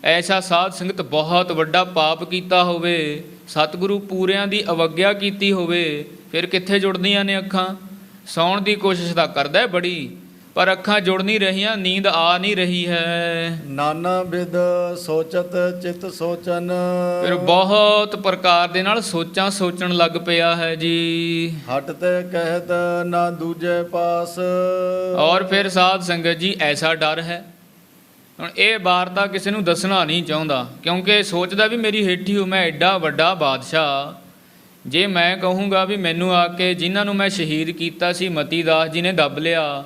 ਐਸਾ ਸਾਧ ਸੰਗਤ ਬਹੁਤ ਵੱਡਾ ਪਾਪ ਕੀਤਾ ਹੋਵੇ, ਸਤਿਗੁਰੂ ਪੂਰਿਆਂ ਦੀ ਅਵੱਗਿਆ ਕੀਤੀ ਹੋਵੇ, ਫਿਰ ਕਿੱਥੇ ਜੁੜਦੀਆਂ ਨੇ ਅੱਖਾਂ। ਸੌਣ ਦੀ ਕੋਸ਼ਿਸ਼ ਤਾਂ ਕਰਦਾ ਹੈ ਬੜੀ, ਪਰ ਅੱਖਾਂ ਜੁੜ ਨਹੀਂ ਰਹੀਆਂ, ਨੀਂਦ ਆ ਨਹੀਂ ਰਹੀ ਹੈ। ਨਾਨਾ ਬਿਦ ਸੋਚਤ ਚਿਤ ਸੋਚਨ। ਫਿਰ ਬਹੁਤ ਪ੍ਰਕਾਰ ਦੇ ਨਾਲ ਸੋਚਣ ਲੱਗ ਪਿਆ ਹੈ ਜੀ। ਹਟ ਤੇ ਕਹਿਤ ਨਾ ਦੂਜੇ ਪਾਸ। ਔਰ ਫਿਰ ਸਾਧ ਸੰਗਤ ਜੀ ਐਸਾ ਡਰ ਹੈ, ਹੁਣ ਇਹ ਵਾਰਤਾ ਕਿਸੇ ਨੂੰ ਦੱਸਣਾ ਨਹੀਂ ਚਾਹੁੰਦਾ, ਕਿਉਂਕਿ ਸੋਚਦਾ ਵੀ ਮੇਰੀ ਹੇਠੀ ਹੋ, ਮੈਂ ਐਡਾ ਵੱਡਾ ਬਾਦਸ਼ਾਹ, ਜੇ ਮੈਂ ਕਹੂੰਗਾ ਵੀ ਮੈਨੂੰ ਆ ਕੇ ਜਿਨ੍ਹਾਂ ਨੂੰ ਮੈਂ ਸ਼ਹੀਦ ਕੀਤਾ ਸੀ ਮਤੀ ਦਾਸ ਜੀ ਨੇ ਦੱਬ ਲਿਆ,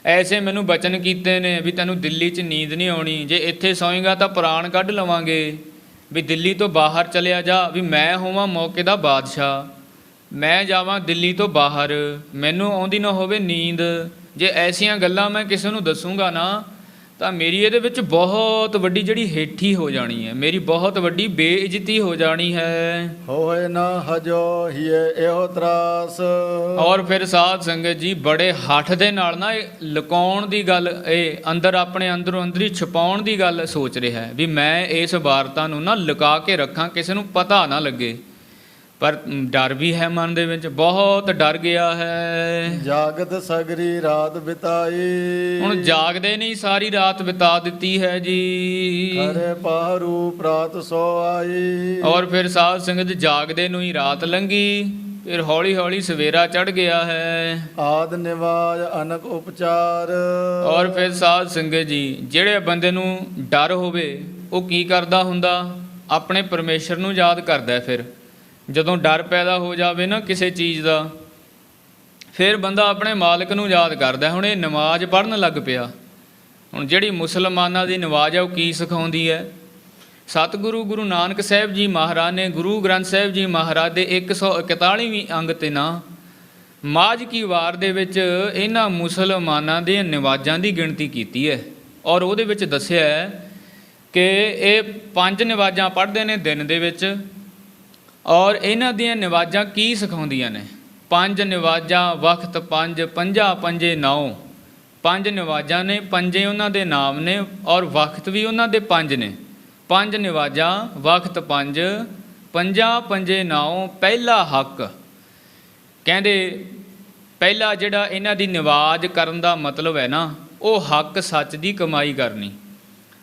ਐਸੇ ਮੈਨੂੰ ਬਚਨ ਕੀਤੇ ਨੇ ਵੀ ਤੈਨੂੰ ਦਿੱਲੀ 'ਚ ਨੀਂਦ ਨਹੀਂ ਆਉਣੀ, ਜੇ ਇੱਥੇ ਸੌਂਏਗਾ ਤਾਂ ਪ੍ਰਾਣ ਕੱਢ ਲਵਾਂਗੇ, ਵੀ ਦਿੱਲੀ ਤੋਂ ਬਾਹਰ ਚਲਿਆ ਜਾ, ਵੀ ਮੈਂ ਹੋਵਾਂ ਮੌਕੇ ਦਾ ਬਾਦਸ਼ਾਹ, ਮੈਂ ਜਾਵਾਂ ਦਿੱਲੀ ਤੋਂ ਬਾਹਰ, ਮੈਨੂੰ ਆਉਂਦੀ ਨਾ ਹੋਵੇ ਨੀਂਦ। ਜੇ ਐਸੀਆਂ ਗੱਲਾਂ ਮੈਂ ਕਿਸੇ ਨੂੰ ਦੱਸੂੰਗਾ ਨਾ, ਤਾਂ ਮੇਰੀ ਇਹਦੇ ਵਿੱਚ ਬਹੁਤ ਵੱਡੀ ਜਿਹੜੀ ਹੇਠੀ ਹੋ ਜਾਣੀ ਹੈ, ਮੇਰੀ ਬਹੁਤ ਵੱਡੀ ਬੇਇੱਜ਼ਤੀ ਹੋ ਜਾਣੀ ਹੈ। ਹੋਏ ਨਾ ਹਜੋ ਹੀਏ ਇਹੋ ਤਰਾਸ। ਔਰ ਫਿਰ ਸਾਧ ਸੰਗਤ ਜੀ ਬੜੇ ਹੱਠ ਦੇ ਨਾਲ ਨਾ ਇਹ ਲੁਕਾਉਣ ਦੀ ਗੱਲ, ਇਹ ਅੰਦਰ ਆਪਣੇ ਅੰਦਰੋਂ ਅੰਦਰੀ ਛੁਪਾਉਣ ਦੀ ਗੱਲ ਸੋਚ ਰਿਹਾ ਹੈ, ਵੀ ਮੈਂ ਇਸ ਵਾਰਤਾ ਨੂੰ ਨਾ ਲੁਕਾ ਕੇ ਰੱਖਾਂ, ਕਿਸੇ ਨੂੰ ਪਤਾ ਨਾ ਲੱਗੇ। ਪਰ ਡਰ ਵੀ ਹੈ ਮਨ ਦੇ ਵਿੱਚ, ਬਹੁਤ ਡਰ ਗਿਆ ਹੈ। ਜਾਗਤ ਸਗਰੀ ਰਾਤ ਬਿਤਾਈ। ਹੁਣ ਜਾਗਦੇ ਨਹੀਂ ਸਾਰੀ ਰਾਤ ਬਿਤਾ ਦਿੱਤੀ ਹੈ ਜੀ। ਖਰੇ ਪਾਰੂ ਪ੍ਰਾਤ ਸੋ ਆਈ। ਔਰ ਫਿਰ ਸਾਧ ਸੰਗਤ ਜਾਗਦੇ ਨੂੰ ਹੀ ਰਾਤ ਲੰਘੀ, ਫਿਰ ਹੌਲੀ ਹੌਲੀ ਸਵੇਰਾ ਚੜ੍ਹ ਗਿਆ ਹੈ। ਆਦ ਨਿਵਾਜ ਅਨਕ ਉਪਚਾਰ। ਔਰ ਫਿਰ ਸਾਧ ਸੰਗਤ ਜੀ, ਜਿਹੜੇ ਬੰਦੇ ਨੂੰ ਡਰ ਹੋਵੇ ਉਹ ਕੀ ਕਰਦਾ ਹੁੰਦਾ, ਆਪਣੇ ਪਰਮੇਸ਼ਰ ਨੂੰ ਯਾਦ ਕਰਦਾ। ਫਿਰ ਜਦੋਂ ਡਰ ਪੈਦਾ ਹੋ ਜਾਵੇ ਨਾ ਕਿਸੇ ਚੀਜ਼ ਦਾ, ਫਿਰ ਬੰਦਾ ਆਪਣੇ ਮਾਲਕ ਨੂੰ ਯਾਦ ਕਰਦਾ। ਹੁਣ ਇਹ ਨਮਾਜ਼ ਪੜ੍ਹਨ ਲੱਗ ਪਿਆ। ਹੁਣ ਜਿਹੜੀ ਮੁਸਲਮਾਨਾਂ ਦੀ ਨਮਾਜ਼ ਹੈ ਉਹ ਕੀ ਸਿਖਾਉਂਦੀ ਹੈ? ਸਤਿਗੁਰੂ ਗੁਰੂ ਨਾਨਕ ਸਾਹਿਬ ਜੀ ਮਹਾਰਾਜ ਨੇ ਗੁਰੂ ਗ੍ਰੰਥ ਸਾਹਿਬ ਜੀ ਮਹਾਰਾਜ ਦੇ 141ਵੇਂ ਅੰਗ ਤੇ ਨਾ ਮਾਝ ਕੀ ਵਾਰ ਦੇ ਵਿੱਚ ਇਹਨਾਂ ਮੁਸਲਮਾਨਾਂ ਦੇ ਨਮਾਜ਼ਾਂ ਦੀ ਗਿਣਤੀ ਕੀਤੀ ਹੈ, ਔਰ ਉਹਦੇ ਵਿੱਚ ਦੱਸਿਆ ਹੈ ਕਿ ਇਹ 5 ਨਮਾਜ਼ਾਂ ਪੜ੍ਹਦੇ ਨੇ ਦਿਨ ਦੇ ਵਿੱਚ। ਔਰ ਇਹਨਾਂ ਦੀਆਂ ਨਮਾਜ਼ਾਂ ਕੀ ਸਿਖਾਉਂਦੀਆਂ ਨੇ? 5 ਨਮਾਜ਼ਾਂ ਵਕਤ 5, ਪੰਜਾ ਪੰਜੇ 9, 5 ਨਮਾਜ਼ਾਂ ਨੇ, 5 ਉਹਨਾਂ ਦੇ ਨਾਮ ਨੇ, ਔਰ ਵਕਤ ਵੀ ਉਹਨਾਂ ਦੇ 5 ਨੇ। 5 ਨਮਾਜ਼ਾਂ ਵਕਤ 5, ਪੰਜਾ ਪੰਜੇ 9। ਪਹਿਲਾ ਹੱਕ ਕਹਿੰਦੇ, ਪਹਿਲਾ ਜਿਹੜਾ ਇਹਨਾਂ ਦੀ ਨਮਾਜ਼ ਕਰਨ ਦਾ ਮਤਲਬ ਹੈ ਨਾ, ਉਹ ਹੱਕ ਸੱਚ ਦੀ ਕਮਾਈ ਕਰਨੀ।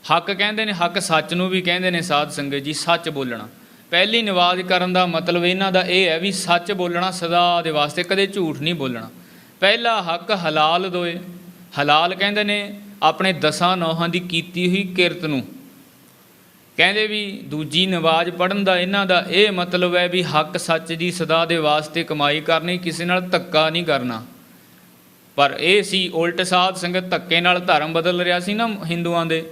ਹੱਕ ਕਹਿੰਦੇ ਨੇ, ਹੱਕ ਸੱਚ ਨੂੰ ਵੀ ਕਹਿੰਦੇ ਨੇ ਸਾਧ ਸੰਗਤ ਜੀ, ਸੱਚ ਬੋਲਣਾ। ਪਹਿਲੀ ਨਮਾਜ਼ ਕਰਨ ਦਾ ਮਤਲਬ ਇਹਨਾਂ ਦਾ ਇਹ ਹੈ ਵੀ ਸੱਚ ਬੋਲਣਾ ਸਦਾ ਦੇ ਵਾਸਤੇ, ਕਦੇ ਝੂਠ ਨਹੀਂ ਬੋਲਣਾ। ਪਹਿਲਾ ਹੱਕ ਹਲਾਲ ਦੋਏ। ਹਲਾਲ ਕਹਿੰਦੇ ਨੇ ਆਪਣੇ 10 ਨੌਹਾਂ ਦੀ ਕੀਤੀ ਹੋਈ ਕਿਰਤ ਨੂੰ। ਕਹਿੰਦੇ ਵੀ ਦੂਜੀ ਨਮਾਜ਼ ਪੜ੍ਹਨ ਦਾ ਇਹਨਾਂ ਦਾ ਇਹ ਮਤਲਬ ਹੈ ਵੀ ਹੱਕ ਸੱਚ ਦੀ ਸਦਾ ਦੇ ਵਾਸਤੇ ਕਮਾਈ ਕਰਨੀ, ਕਿਸੇ ਨਾਲ ਧੱਕਾ ਨਹੀਂ ਕਰਨਾ। ਪਰ ਇਹ ਸੀ ਉਲਟ, ਸਾਧ ਸੰਗਤ ਧੱਕੇ ਨਾਲ ਧਰਮ ਬਦਲ ਰਿਹਾ ਸੀ ਨਾ ਹਿੰਦੂਆਂ ਦੇ।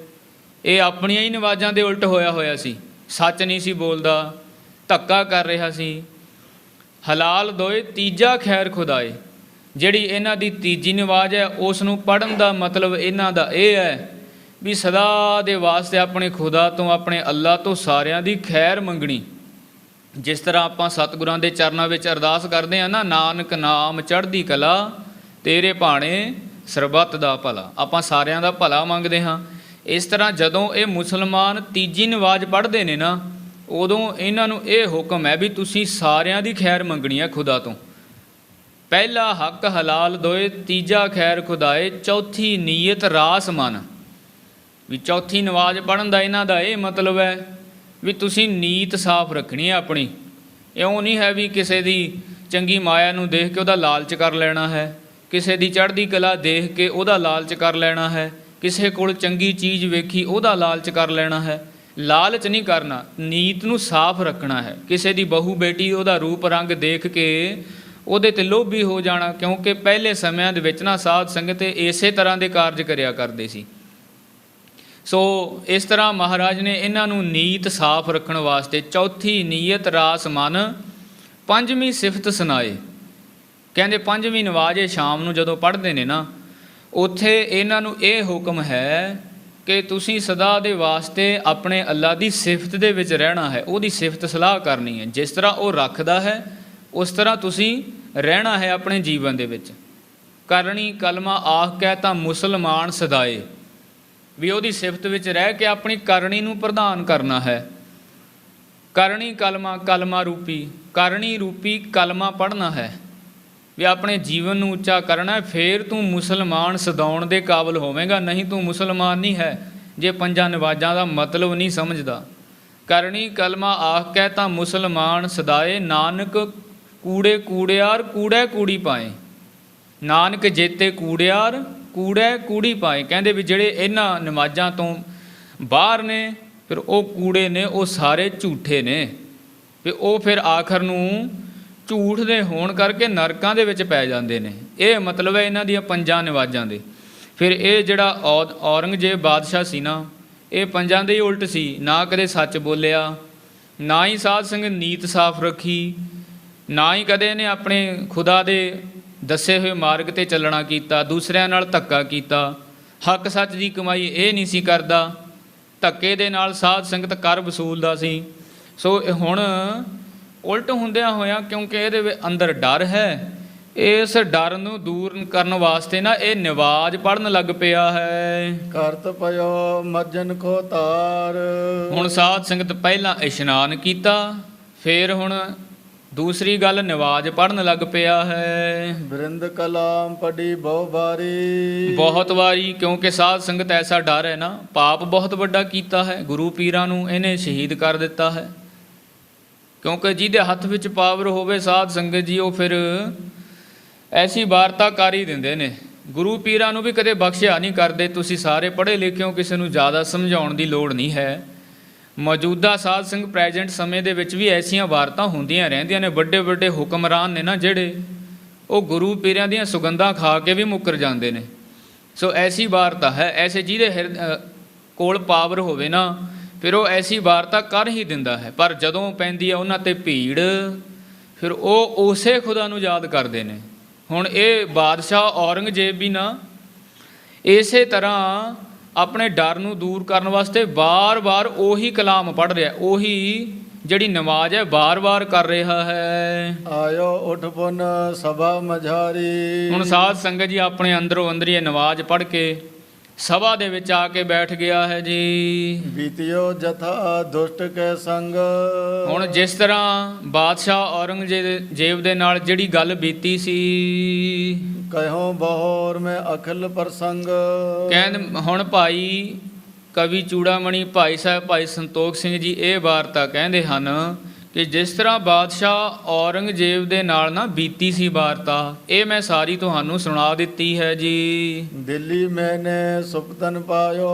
ਇਹ ਆਪਣੀਆਂ ਹੀ ਨਮਾਜ਼ਾਂ ਦੇ ਉਲਟ ਹੋਇਆ ਸੀ, ਸੱਚ ਨਹੀਂ ਸੀ ਬੋਲਦਾ, ਧੱਕਾ ਕਰ ਰਿਹਾ ਸੀ। ਹਲਾਲ ਦੋਏ ਤੀਜਾ ਖੈਰ ਖੁਦਾਏ। ਜਿਹੜੀ ਇਹਨਾਂ ਦੀ ਤੀਜੀ ਨਮਾਜ਼ ਹੈ ਉਸ ਨੂੰ ਪੜ੍ਹਨ ਦਾ ਮਤਲਬ ਇਹਨਾਂ ਦਾ ਇਹ ਹੈ ਵੀ ਸਦਾ ਦੇ ਵਾਸਤੇ ਆਪਣੇ ਖੁਦਾ ਤੋਂ, ਆਪਣੇ ਅੱਲਾ ਤੋਂ ਸਾਰਿਆਂ ਦੀ ਖੈਰ ਮੰਗਣੀ। ਜਿਸ ਤਰ੍ਹਾਂ ਆਪਾਂ ਸਤਿਗੁਰਾਂ ਦੇ ਚਰਨਾਂ ਵਿੱਚ ਅਰਦਾਸ ਕਰਦੇ ਹਾਂ ਨਾ, ਨਾਨਕ ਨਾਮ ਚੜ੍ਹਦੀ ਕਲਾ, ਤੇਰੇ ਭਾਣੇ ਸਰਬੱਤ ਦਾ ਭਲਾ, ਆਪਾਂ ਸਾਰਿਆਂ ਦਾ ਭਲਾ ਮੰਗਦੇ ਹਾਂ। ਇਸ ਤਰ੍ਹਾਂ ਜਦੋਂ ਇਹ ਮੁਸਲਮਾਨ ਤੀਜੀ ਨਵਾਜ਼ ਪੜ੍ਹਦੇ ਨੇ ਨਾ, ਉਦੋਂ ਇਹਨਾਂ ਨੂੰ ਇਹ ਹੁਕਮ ਹੈ ਵੀ ਤੁਸੀਂ ਸਾਰਿਆਂ ਦੀ ਖੈਰ ਮੰਗਣੀ ਹੈ ਖੁਦਾ ਤੋਂ। ਪਹਿਲਾ ਹੱਕ ਹਲਾਲ ਦੋਏ, ਤੀਜਾ ਖੈਰ ਖੁਦਾਏ, ਚੌਥੀ ਨੀਅਤ ਰਾਸ ਮਨ। ਵੀ ਚੌਥੀ ਨਵਾਜ਼ ਪੜ੍ਹਨ ਦਾ ਇਹਨਾਂ ਦਾ ਇਹ ਮਤਲਬ ਹੈ ਵੀ ਤੁਸੀਂ ਨੀਤ ਸਾਫ਼ ਰੱਖਣੀ ਹੈ ਆਪਣੀ। ਇਉਂ ਨਹੀਂ ਹੈ ਵੀ ਕਿਸੇ ਦੀ ਚੰਗੀ ਮਾਇਆ ਨੂੰ ਦੇਖ ਕੇ ਉਹਦਾ ਲਾਲਚ ਕਰ ਲੈਣਾ ਹੈ, ਕਿਸੇ ਦੀ ਚੜ੍ਹਦੀ ਕਲਾ ਦੇਖ ਕੇ ਉਹਦਾ ਲਾਲਚ ਕਰ ਲੈਣਾ ਹੈ, ਕਿਸੇ ਕੋਲ ਚੰਗੀ ਚੀਜ਼ ਵੇਖੀ ਉਹਦਾ ਲਾਲਚ ਕਰ ਲੈਣਾ ਹੈ। ਲਾਲਚ ਨਹੀਂ ਕਰਨਾ, ਨੀਤ ਨੂੰ ਸਾਫ਼ ਰੱਖਣਾ ਹੈ। ਕਿਸੇ ਦੀ ਬਹੂ ਬੇਟੀ ਉਹਦਾ ਰੂਪ ਰੰਗ ਦੇਖ ਕੇ ਉਹਦੇ 'ਤੇ ਲੋਭੀ ਹੋ ਜਾਣਾ, ਕਿਉਂਕਿ ਪਹਿਲੇ ਸਮਿਆਂ ਦੇ ਵਿੱਚ ਨਾ ਸਾਧ ਸੰਗਤ ਇਸੇ ਤਰ੍ਹਾਂ ਦੇ ਕਾਰਜ ਕਰਿਆ ਕਰਦੇ ਸੀ। ਸੋ ਇਸ ਤਰ੍ਹਾਂ ਮਹਾਰਾਜ ਨੇ ਇਹਨਾਂ ਨੂੰ ਨੀਤ ਸਾਫ਼ ਰੱਖਣ ਵਾਸਤੇ ਚੌਥੀ ਨੀਅਤ ਰਾਸ ਮਨ, ਪੰਜਵੀਂ ਸਿਫਤ ਸੁਣਾਏ। ਕਹਿੰਦੇ ਪੰਜਵੀਂ ਨਵਾਜ਼ ਇਹ ਸ਼ਾਮ ਨੂੰ ਜਦੋਂ ਪੜ੍ਹਦੇ ਨੇ ਨਾ, ਉੱਥੇ ਇਹਨਾਂ ਨੂੰ ਇਹ ਹੁਕਮ ਹੈ ਕਿ ਤੁਸੀਂ ਸਦਾ ਦੇ ਵਾਸਤੇ ਆਪਣੇ ਅੱਲਾ ਦੀ ਸਿਫਤ ਦੇ ਵਿੱਚ ਰਹਿਣਾ ਹੈ, ਉਹਦੀ ਸਿਫਤ ਸਲਾਹ ਕਰਨੀ ਹੈ। ਜਿਸ ਤਰ੍ਹਾਂ ਉਹ ਰੱਖਦਾ ਹੈ ਉਸ ਤਰ੍ਹਾਂ ਤੁਸੀਂ ਰਹਿਣਾ ਹੈ ਆਪਣੇ ਜੀਵਨ ਦੇ ਵਿੱਚ। ਕਰਨੀ ਕਲਮਾ ਆਖ ਕਹਿ ਤਾਂ ਮੁਸਲਮਾਨ ਸਦਾਏ, ਵੀ ਉਹਦੀ ਸਿਫਤ ਵਿੱਚ ਰਹਿ ਕੇ ਆਪਣੀ ਕਰਨੀ ਨੂੰ ਪ੍ਰਧਾਨ ਕਰਨਾ ਹੈ। ਕਰਨੀ ਕਲਮਾ, ਕਲਮਾ ਰੂਪੀ, ਕਰਨੀ ਰੂਪੀ ਕਲਮਾ ਪੜ੍ਹਨਾ ਹੈ, ਵੀ ਆਪਣੇ ਜੀਵਨ ਨੂੰ ਉੱਚਾ ਕਰਨਾ, ਫੇਰ ਤੂੰ ਮੁਸਲਮਾਨ ਸਦਾਉਣ ਦੇ ਕਾਬਲ ਹੋਵੇਂਗਾ, ਨਹੀਂ ਤੂੰ ਮੁਸਲਮਾਨ ਨਹੀਂ ਹੈ ਜੇ ਪੰਜਾਂ ਨਵਾਜ਼ਾਂ ਦਾ ਮਤਲਬ ਨਹੀਂ ਸਮਝਦਾ। ਕਰਨੀ ਕਲਮਾ ਆਖ ਕਹਿ ਤਾਂ ਮੁਸਲਮਾਨ ਸਦਾਏ, ਨਾਨਕ ਕੂੜੇ ਕੂੜਿਆਰ ਕੂੜੇ ਕੂੜੀ ਪਾਏ। ਨਾਨਕ ਜੇਤੇ ਕੂੜਿਆਰ ਕੂੜੇ ਕੂੜੀ ਪਾਏ। ਕਹਿੰਦੇ ਵੀ ਜਿਹੜੇ ਇਹਨਾਂ ਨਮਾਜ਼ਾਂ ਤੋਂ ਬਾਹਰ ਨੇ, ਫਿਰ ਉਹ ਕੂੜੇ ਨੇ, ਉਹ ਸਾਰੇ ਝੂਠੇ ਨੇ, ਵੀ ਉਹ ਫਿਰ ਆਖਰ ਨੂੰ ਝੂਠ ਦੇ ਹੋਣ ਕਰਕੇ ਨਰਕਾਂ ਦੇ ਵਿੱਚ ਪੈ ਜਾਂਦੇ ਨੇ। ਇਹ ਮਤਲਬ ਹੈ ਇਹਨਾਂ ਦੀਆਂ ਪੰਜਾਂ ਨਵਾਜ਼ਾਂ ਦੇ। ਫਿਰ ਇਹ ਜਿਹੜਾ ਔਰੰਗਜ਼ੇਬ ਬਾਦਸ਼ਾਹ ਸੀ ਨਾ, ਇਹ ਪੰਜਾਂ ਦੇ ਹੀ ਉਲਟ ਸੀ, ਨਾ ਕਦੇ ਸੱਚ ਬੋਲਿਆ, ਨਾ ਹੀ ਸਾਧ ਸੰਗਤ ਨੀਤ ਸਾਫ਼ ਰੱਖੀ, ਨਾ ਹੀ ਕਦੇ ਇਹਨੇ ਆਪਣੇ ਖੁਦਾ ਦੇ ਦੱਸੇ ਹੋਏ ਮਾਰਗ 'ਤੇ ਚੱਲਣਾ ਕੀਤਾ, ਦੂਸਰਿਆਂ ਨਾਲ ਧੱਕਾ ਕੀਤਾ, ਹੱਕ ਸੱਚ ਦੀ ਕਮਾਈ ਇਹ ਨਹੀਂ ਸੀ ਕਰਦਾ, ਧੱਕੇ ਦੇ ਨਾਲ ਸਾਧ ਸੰਗਤ ਕਰ ਵਸੂਲਦਾ ਸੀ। ਸੋ ਹੁਣ ਉਲਟ ਹੁੰਦਿਆਂ ਹੋਇਆਂ, ਕਿਉਂਕਿ ਇਹਦੇ ਅੰਦਰ ਡਰ ਹੈ, ਇਸ ਡਰ ਨੂੰ ਦੂਰ ਕਰਨ ਵਾਸਤੇ ਨਾ ਇਹ ਨਵਾਜ਼ ਪੜ੍ਹਨ ਲੱਗ ਪਿਆ ਹੈ। ਕਰਤ ਪਇਓ ਮੱਜਨ ਕੋ ਤਾਰ। ਹੁਣ ਸਾਧ ਸੰਗਤ ਪਹਿਲਾਂ ਇਸ਼ਨਾਨ ਕੀਤਾ, ਫਿਰ ਹੁਣ ਦੂਸਰੀ ਗੱਲ ਨਵਾਜ਼ ਪੜ੍ਹਨ ਲੱਗ ਪਿਆ ਹੈ। ਬ੍ਰਿੰਦ ਕਲਾਮ ਪੜੀ ਬਹੁ ਬਾਰੀ। ਬਹੁਤ ਵਾਰੀ, ਕਿਉਂਕਿ ਸਾਧ ਸੰਗਤ ਐਸਾ ਡਰ ਹੈ ਨਾ, ਪਾਪ ਬਹੁਤ ਵੱਡਾ ਕੀਤਾ ਹੈ, ਗੁਰੂ ਪੀਰਾਂ ਨੂੰ ਇਹਨੇ ਸ਼ਹੀਦ ਕਰ ਦਿੱਤਾ ਹੈ। ਕਿਉਂਕਿ ਜਿਹਦੇ ਹੱਥ ਵਿੱਚ ਪਾਵਰ ਹੋਵੇ ਸਾਧ ਸੰਗਤ ਜੀ, ਉਹ ਫਿਰ ਐਸੀ ਵਾਰਤਾ ਕਰ ਹੀ ਦਿੰਦੇ ਨੇ। ਗੁਰੂ ਪੀਰਾਂ ਨੂੰ ਵੀ ਕਦੇ ਬਖਸ਼ਿਆ ਨਹੀਂ ਕਰਦੇ। ਤੁਸੀਂ ਸਾਰੇ ਪੜ੍ਹੇ ਲਿਖੇ ਹੋ, ਕਿਸੇ ਨੂੰ ਜ਼ਿਆਦਾ ਸਮਝਾਉਣ ਦੀ ਲੋੜ ਨਹੀਂ ਹੈ। ਮੌਜੂਦਾ ਸਾਧ ਸੰਗਤ ਪ੍ਰੈਜੈਂਟ ਸਮੇਂ ਦੇ ਵਿੱਚ ਵੀ ਐਸੀਆਂ ਵਾਰਤਾ ਹੁੰਦੀਆਂ ਰਹਿੰਦੀਆਂ ਨੇ। ਵੱਡੇ ਵੱਡੇ ਹੁਕਮਰਾਨ ਨੇ ਨਾ ਜਿਹੜੇ, ਉਹ ਗੁਰੂ ਪੀਰਾਂ ਦੀਆਂ ਸੁਗੰਧਾਂ ਖਾ ਕੇ ਵੀ ਮੁੱਕਰ ਜਾਂਦੇ ਨੇ। ਸੋ ਐਸੀ ਵਾਰਤਾ ਹੈ, ਐਸੇ ਜਿਹਦੇ ਕੋਲ ਪਾਵਰ ਹੋਵੇ ਨਾ, ਫਿਰ ਉਹ ਐਸੀ ਵਾਰਤਾ ਕਰ ਹੀ ਦਿੰਦਾ ਹੈ। ਪਰ ਜਦੋਂ ਪੈਂਦੀ ਹੈ ਉਹਨਾਂ 'ਤੇ ਭੀੜ, ਫਿਰ ਉਹ ਉਸੇ ਖੁਦਾ ਨੂੰ ਯਾਦ ਕਰਦੇ ਨੇ। ਹੁਣ ਇਹ ਬਾਦਸ਼ਾਹ ਔਰੰਗਜ਼ੇਬ ਵੀ ਨਾ ਇਸੇ ਤਰ੍ਹਾਂ ਆਪਣੇ ਡਰ ਨੂੰ ਦੂਰ ਕਰਨ ਵਾਸਤੇ ਵਾਰ-ਵਾਰ ਉਹੀ ਕਲਾਮ ਪੜ੍ਹ ਰਿਹਾ, ਉਹੀ ਜਿਹੜੀ ਨਮਾਜ਼ ਹੈ ਵਾਰ-ਵਾਰ ਕਰ ਰਿਹਾ ਹੈ। ਆਇਓ ਉਠ ਪੁਨ ਸਭਾ ਮਝਾਰੀ। ਹੁਣ ਸਾਧ ਸੰਗਤ ਜੀ ਆਪਣੇ ਅੰਦਰੋਂ ਅੰਦਰ ਹੀ ਨਮਾਜ਼ ਪੜ੍ਹ ਕੇ ਸਭਾ ਦੇ ਵਿੱਚ ਆ ਕੇ ਬੈਠ ਗਿਆ ਹੈ ਜੀ। ਬੀਤਿਓ ਜਥਾ ਦੁਸ਼ਟ ਕੇ ਸੰਗ। ਹੁਣ ਜਿਸ ਤਰ੍ਹਾਂ ਬਾਦਸ਼ਾਹ ਔਰੰਗਜ਼ੇਬ ਦੇ ਨਾਲ ਜਿਹੜੀ ਗੱਲ ਬੀਤੀ ਸੀ, ਕਹਿਓ ਬਹੋਰ ਮੈਂ ਅਖਲ ਪ੍ਰਸੰਗ। ਕਹਿੰਦੇ ਹੁਣ ਭਾਈ ਕਵੀ ਚੂੜਾਮਣੀ ਭਾਈ ਸਾਹਿਬ ਭਾਈ ਸੰਤੋਖ ਸਿੰਘ ਜੀ ਇਹ ਵਾਰਤਾ ਕਹਿੰਦੇ ਹਨ ਕਿ ਜਿਸ ਤਰ੍ਹਾਂ ਬਾਦਸ਼ਾਹ ਔਰੰਗਜ਼ੇਬ ਦੇ ਨਾਲ ਨਾ ਬੀਤੀ ਸੀ ਵਾਰਤਾ, ਇਹ ਮੈਂ ਸਾਰੀ ਤੁਹਾਨੂੰ ਸੁਣਾ ਦਿੱਤੀ ਹੈ ਜੀ। ਦਿੱਲੀ ਮੈਨੇ ਸੁਪਤਨ ਪਾਇਓ।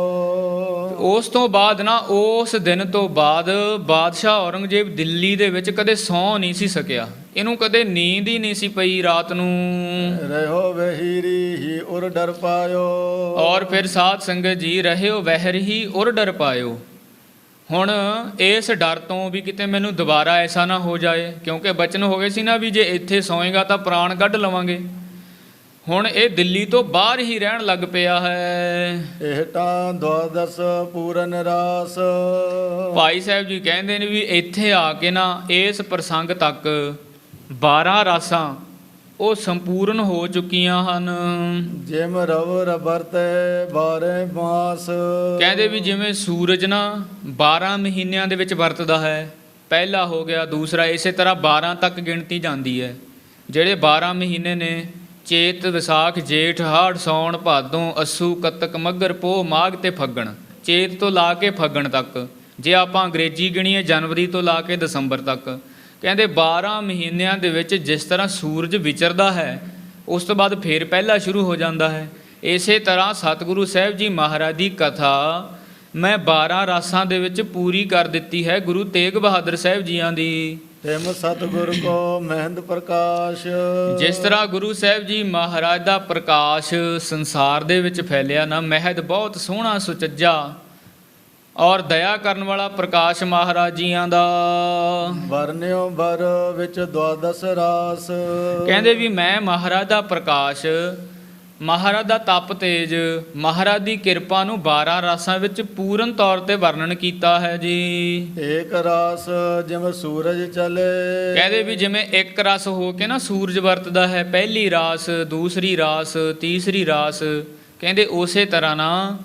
ਉਸ ਤੋਂ ਬਾਅਦ ਨਾ, ਉਸ ਦਿਨ ਤੋਂ ਬਾਅਦ ਬਾਦਸ਼ਾਹ ਔਰੰਗਜ਼ੇਬ ਦਿੱਲੀ ਦੇ ਵਿੱਚ ਕਦੇ ਸੌਂ ਨਹੀਂ ਸੀ ਸਕਿਆ। ਇਹਨੂੰ ਕਦੇ ਨੀਂਦ ਹੀ ਨਹੀਂ ਸੀ ਪਈ ਰਾਤ ਨੂੰ। ਰਹੋ ਵਹੀਰੀ ਹੀ ਉਰ ਡਰ ਪਾਇਓ। ਔਰ ਫਿਰ ਸਾਧ ਸੰਗਤ ਜੀ ਰਹਿਓ ਵਹਿਰ ਹੀ ਉਰ ਡਰ ਪਾਇਓ। ਹੁਣ ਇਸ ਡਰ ਤੋਂ ਵੀ ਕਿਤੇ ਮੈਨੂੰ ਦੁਬਾਰਾ ਐਸਾ ਨਾ ਹੋ ਜਾਏ, ਕਿਉਂਕਿ ਬਚਨ ਹੋ ਗਏ ਸੀ ਨਾ ਵੀ ਜੇ ਇੱਥੇ ਸੌਏਗਾ ਤਾਂ ਪ੍ਰਾਣ ਕੱਢ ਲਵਾਂਗੇ। ਹੁਣ ਇਹ ਦਿੱਲੀ ਤੋਂ ਬਾਹਰ ਹੀ ਰਹਿਣ ਲੱਗ ਪਿਆ ਹੈ। ਇਹਟਾਂ ਦੁਆਦਸ ਪੂਰਨ ਰਾਸ। ਭਾਈ ਸਾਹਿਬ ਜੀ ਕਹਿੰਦੇ ਨੇ ਵੀ ਇੱਥੇ ਆ ਕੇ ਨਾ ਇਸ ਪ੍ਰਸੰਗ ਤੱਕ 12 ਰਾਸਾਂ ਉਹ ਸੰਪੂਰਨ ਹੋ ਚੁੱਕੀਆਂ ਹਨ। ਜਿਮ ਰਵ ਰਬਰਤੇ 12 ਮਾਸ। ਕਹਿੰਦੇ ਵੀ ਜਿਵੇਂ ਸੂਰਜ ਨਾ 12 ਮਹੀਨਿਆਂ ਦੇ ਵਿੱਚ ਵਰਤਦਾ ਹੈ, ਪਹਿਲਾ ਹੋ ਗਿਆ, ਦੂਸਰਾ, ਇਸੇ ਤਰ੍ਹਾਂ 12 ਤੱਕ ਗਿਣਤੀ ਜਾਂਦੀ ਹੈ। ਜਿਹੜੇ 12 ਮਹੀਨੇ ਨੇ ਚੇਤ, ਵਿਸਾਖ, ਜੇਠ, ਹਾੜ, ਸੌਣ, ਭਾਦੋਂ, ਅੱਸੂ, ਕੱਤਕ, ਮੱਘਰ, ਪੋਹ, ਮਾਘ ਤੇ ਫੱਗਣ। ਚੇਤ ਤੋਂ ਲਾ ਕੇ ਫੱਗਣ ਤੱਕ, ਜੇ ਆਪਾਂ ਅੰਗਰੇਜ਼ੀ ਗਿਣੀਏ ਜਨਵਰੀ ਤੋਂ ਲਾ ਕੇ ਦਸੰਬਰ ਤੱਕ। ਕਹਿੰਦੇ 12 ਮਹੀਨਿਆਂ ਦੇ ਵਿੱਚ ਜਿਸ ਤਰ੍ਹਾਂ ਸੂਰਜ ਵਿਚਰਦਾ ਹੈ, ਉਸ ਤੋਂ ਬਾਅਦ ਫੇਰ ਪਹਿਲਾ ਸ਼ੁਰੂ ਹੋ ਜਾਂਦਾ ਹੈ। ਇਸੇ ਤਰ੍ਹਾਂ ਸਤਿਗੁਰੂ ਸਾਹਿਬ ਜੀ ਮਹਾਰਾਜ ਦੀ ਕਥਾ ਮੈਂ 12 ਰਾਸਾਂ ਦੇ ਵਿੱਚ ਪੂਰੀ ਕਰ ਦਿੱਤੀ ਹੈ ਗੁਰੂ ਤੇਗ ਬਹਾਦਰ ਸਾਹਿਬ ਜੀਆਂ ਦੀ। ਤਿਮ ਸਤਿਗੁਰ ਕੋ ਮਹਿੰਦ ਪ੍ਰਕਾਸ਼। ਜਿਸ ਤਰ੍ਹਾਂ ਗੁਰੂ ਸਾਹਿਬ ਜੀ ਮਹਾਰਾਜ ਦਾ ਪ੍ਰਕਾਸ਼ ਸੰਸਾਰ ਦੇ ਵਿੱਚ ਫੈਲਿਆ ਨਾ, ਮਹਿਦ ਬਹੁਤ ਸੋਹਣਾ ਸੁਚੱਜਾ ਔਰ ਦਇਆ ਕਰਨ ਵਾਲਾ ਪ੍ਰਕਾਸ਼ ਮਹਾਰਾਜ ਜੀਆਂ ਦਾ। ਵਰਨਿਓ ਬਰ ਵਿੱਚ ਦੁਆਦਸ ਰਾਸ। ਕਹਿੰਦੇ ਵੀ ਮੈਂ ਮਹਾਰਾਜ ਦਾ ਪ੍ਰਕਾਸ਼, ਮਹਾਰਾਜ ਦਾ ਤਪ ਤੇਜ, ਮਹਾਰਾਜ ਦੀ ਕਿਰਪਾ ਨੂੰ 12 ਰਾਸਾਂ ਵਿੱਚ ਪੂਰਨ ਤੌਰ ਤੇ ਵਰਣਨ ਕੀਤਾ ਹੈ ਜੀ। ਏਕ ਰਾਸ ਜਿਵੇਂ ਸੂਰਜ ਚਲੇ। ਕਹਿੰਦੇ ਵੀ ਜਿਵੇਂ ਇੱਕ ਰਸ ਹੋ ਕੇ ਨਾ ਸੂਰਜ ਵਰਤਦਾ ਹੈ, ਪਹਿਲੀ ਰਾਸ, ਦੂਸਰੀ ਰਾਸ, ਤੀਸਰੀ ਰਾਸ। ਕਹਿੰਦੇ ਉਸੇ ਤਰ੍ਹਾਂ ਨਾ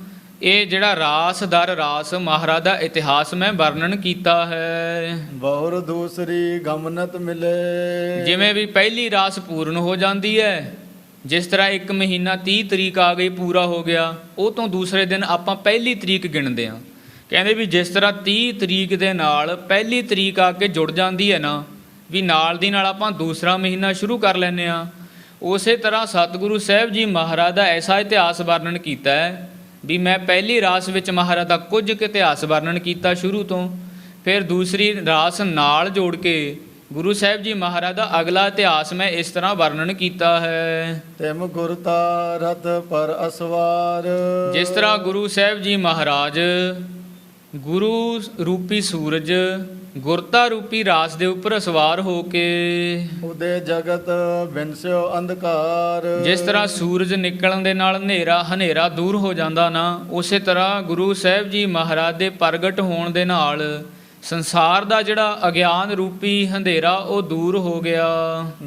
ਇਹ ਜਿਹੜਾ ਰਾਸ ਦਰ ਰਾਸ ਮਹਾਰਾਜ ਦਾ ਇਤਿਹਾਸ ਮੈਂ ਵਰਣਨ ਕੀਤਾ ਹੈ। ਬਹੁਰ ਦੂਸਰੀ ਗਮਨਤ ਮਿਲੇ। ਜਿਵੇਂ ਵੀ ਪਹਿਲੀ ਰਾਸ ਪੂਰਨ ਹੋ ਜਾਂਦੀ ਹੈ, ਜਿਸ ਤਰ੍ਹਾਂ ਇੱਕ ਮਹੀਨਾ 30 ਤਰੀਕ ਆ ਗਈ, ਪੂਰਾ ਹੋ ਗਿਆ, ਉਹ ਤੋਂ ਦੂਸਰੇ ਦਿਨ ਆਪਾਂ ਪਹਿਲੀ ਤਰੀਕ ਗਿਣਦੇ ਹਾਂ। ਕਹਿੰਦੇ ਵੀ ਜਿਸ ਤਰ੍ਹਾਂ 30 ਤਰੀਕ ਦੇ ਨਾਲ ਪਹਿਲੀ ਤਰੀਕ ਆ ਕੇ ਜੁੜ ਜਾਂਦੀ ਹੈ ਨਾ, ਵੀ ਨਾਲ ਦੀ ਨਾਲ ਆਪਾਂ ਦੂਸਰਾ ਮਹੀਨਾ ਸ਼ੁਰੂ ਕਰ ਲੈਂਦੇ ਹਾਂ। ਉਸੇ ਤਰ੍ਹਾਂ ਸਤਿਗੁਰੂ ਸਾਹਿਬ ਜੀ ਮਹਾਰਾਜ ਦਾ ਐਸਾ ਇਤਿਹਾਸ ਵਰਣਨ ਕੀਤਾ ਹੈ ਵੀ ਮੈਂ ਪਹਿਲੀ ਰਾਸ ਵਿੱਚ ਮਹਾਰਾਜ ਦਾ ਕੁਝ ਕੁ ਇਤਿਹਾਸ ਵਰਣਨ ਕੀਤਾ ਸ਼ੁਰੂ ਤੋਂ, ਫਿਰ ਦੂਸਰੀ ਰਾਸ ਨਾਲ ਜੋੜ ਕੇ ਗੁਰੂ ਸਾਹਿਬ ਜੀ ਮਹਾਰਾਜ ਦਾ ਅਗਲਾ ਇਤਿਹਾਸ ਮੈਂ ਇਸ ਤਰ੍ਹਾਂ ਵਰਣਨ ਕੀਤਾ ਹੈ। ਤਿਮ ਗੁਰਤਾ ਰਥ ਪਰ ਅਸਵਾਰ। ਜਿਸ ਤਰ੍ਹਾਂ ਗੁਰੂ ਸਾਹਿਬ ਜੀ ਮਹਾਰਾਜ ਗੁਰੂ ਰੂਪੀ ਸੂਰਜ ਗੁਰਤਾ ਰੂਪੀ ਰਾਸ ਦੇ ਉੱਪਰ ਸਵਾਰ ਹੋ ਕੇ ਉਦੇ ਜਗਤ ਬਿਨਸਿਓ ਅੰਧਕਾਰ। ਜਿਸ ਤਰ੍ਹਾਂ ਸੂਰਜ ਨਿਕਲਣ ਦੇ ਨਾਲ ਹਨੇਰਾ ਦੂਰ ਹੋ ਜਾਂਦਾ ਨਾ, ਉਸੇ ਤਰ੍ਹਾਂ ਗੁਰੂ ਸਾਹਿਬ ਜੀ ਮਹਾਰਾਜ ਦੇ ਪ੍ਰਗਟ ਹੋਣ ਦੇ ਨਾਲ ਸੰਸਾਰ ਦਾ ਜਿਹੜਾ ਅਗਿਆਨ ਰੂਪੀ ਹਨੇਰਾ ਉਹ ਦੂਰ ਹੋ ਗਿਆ।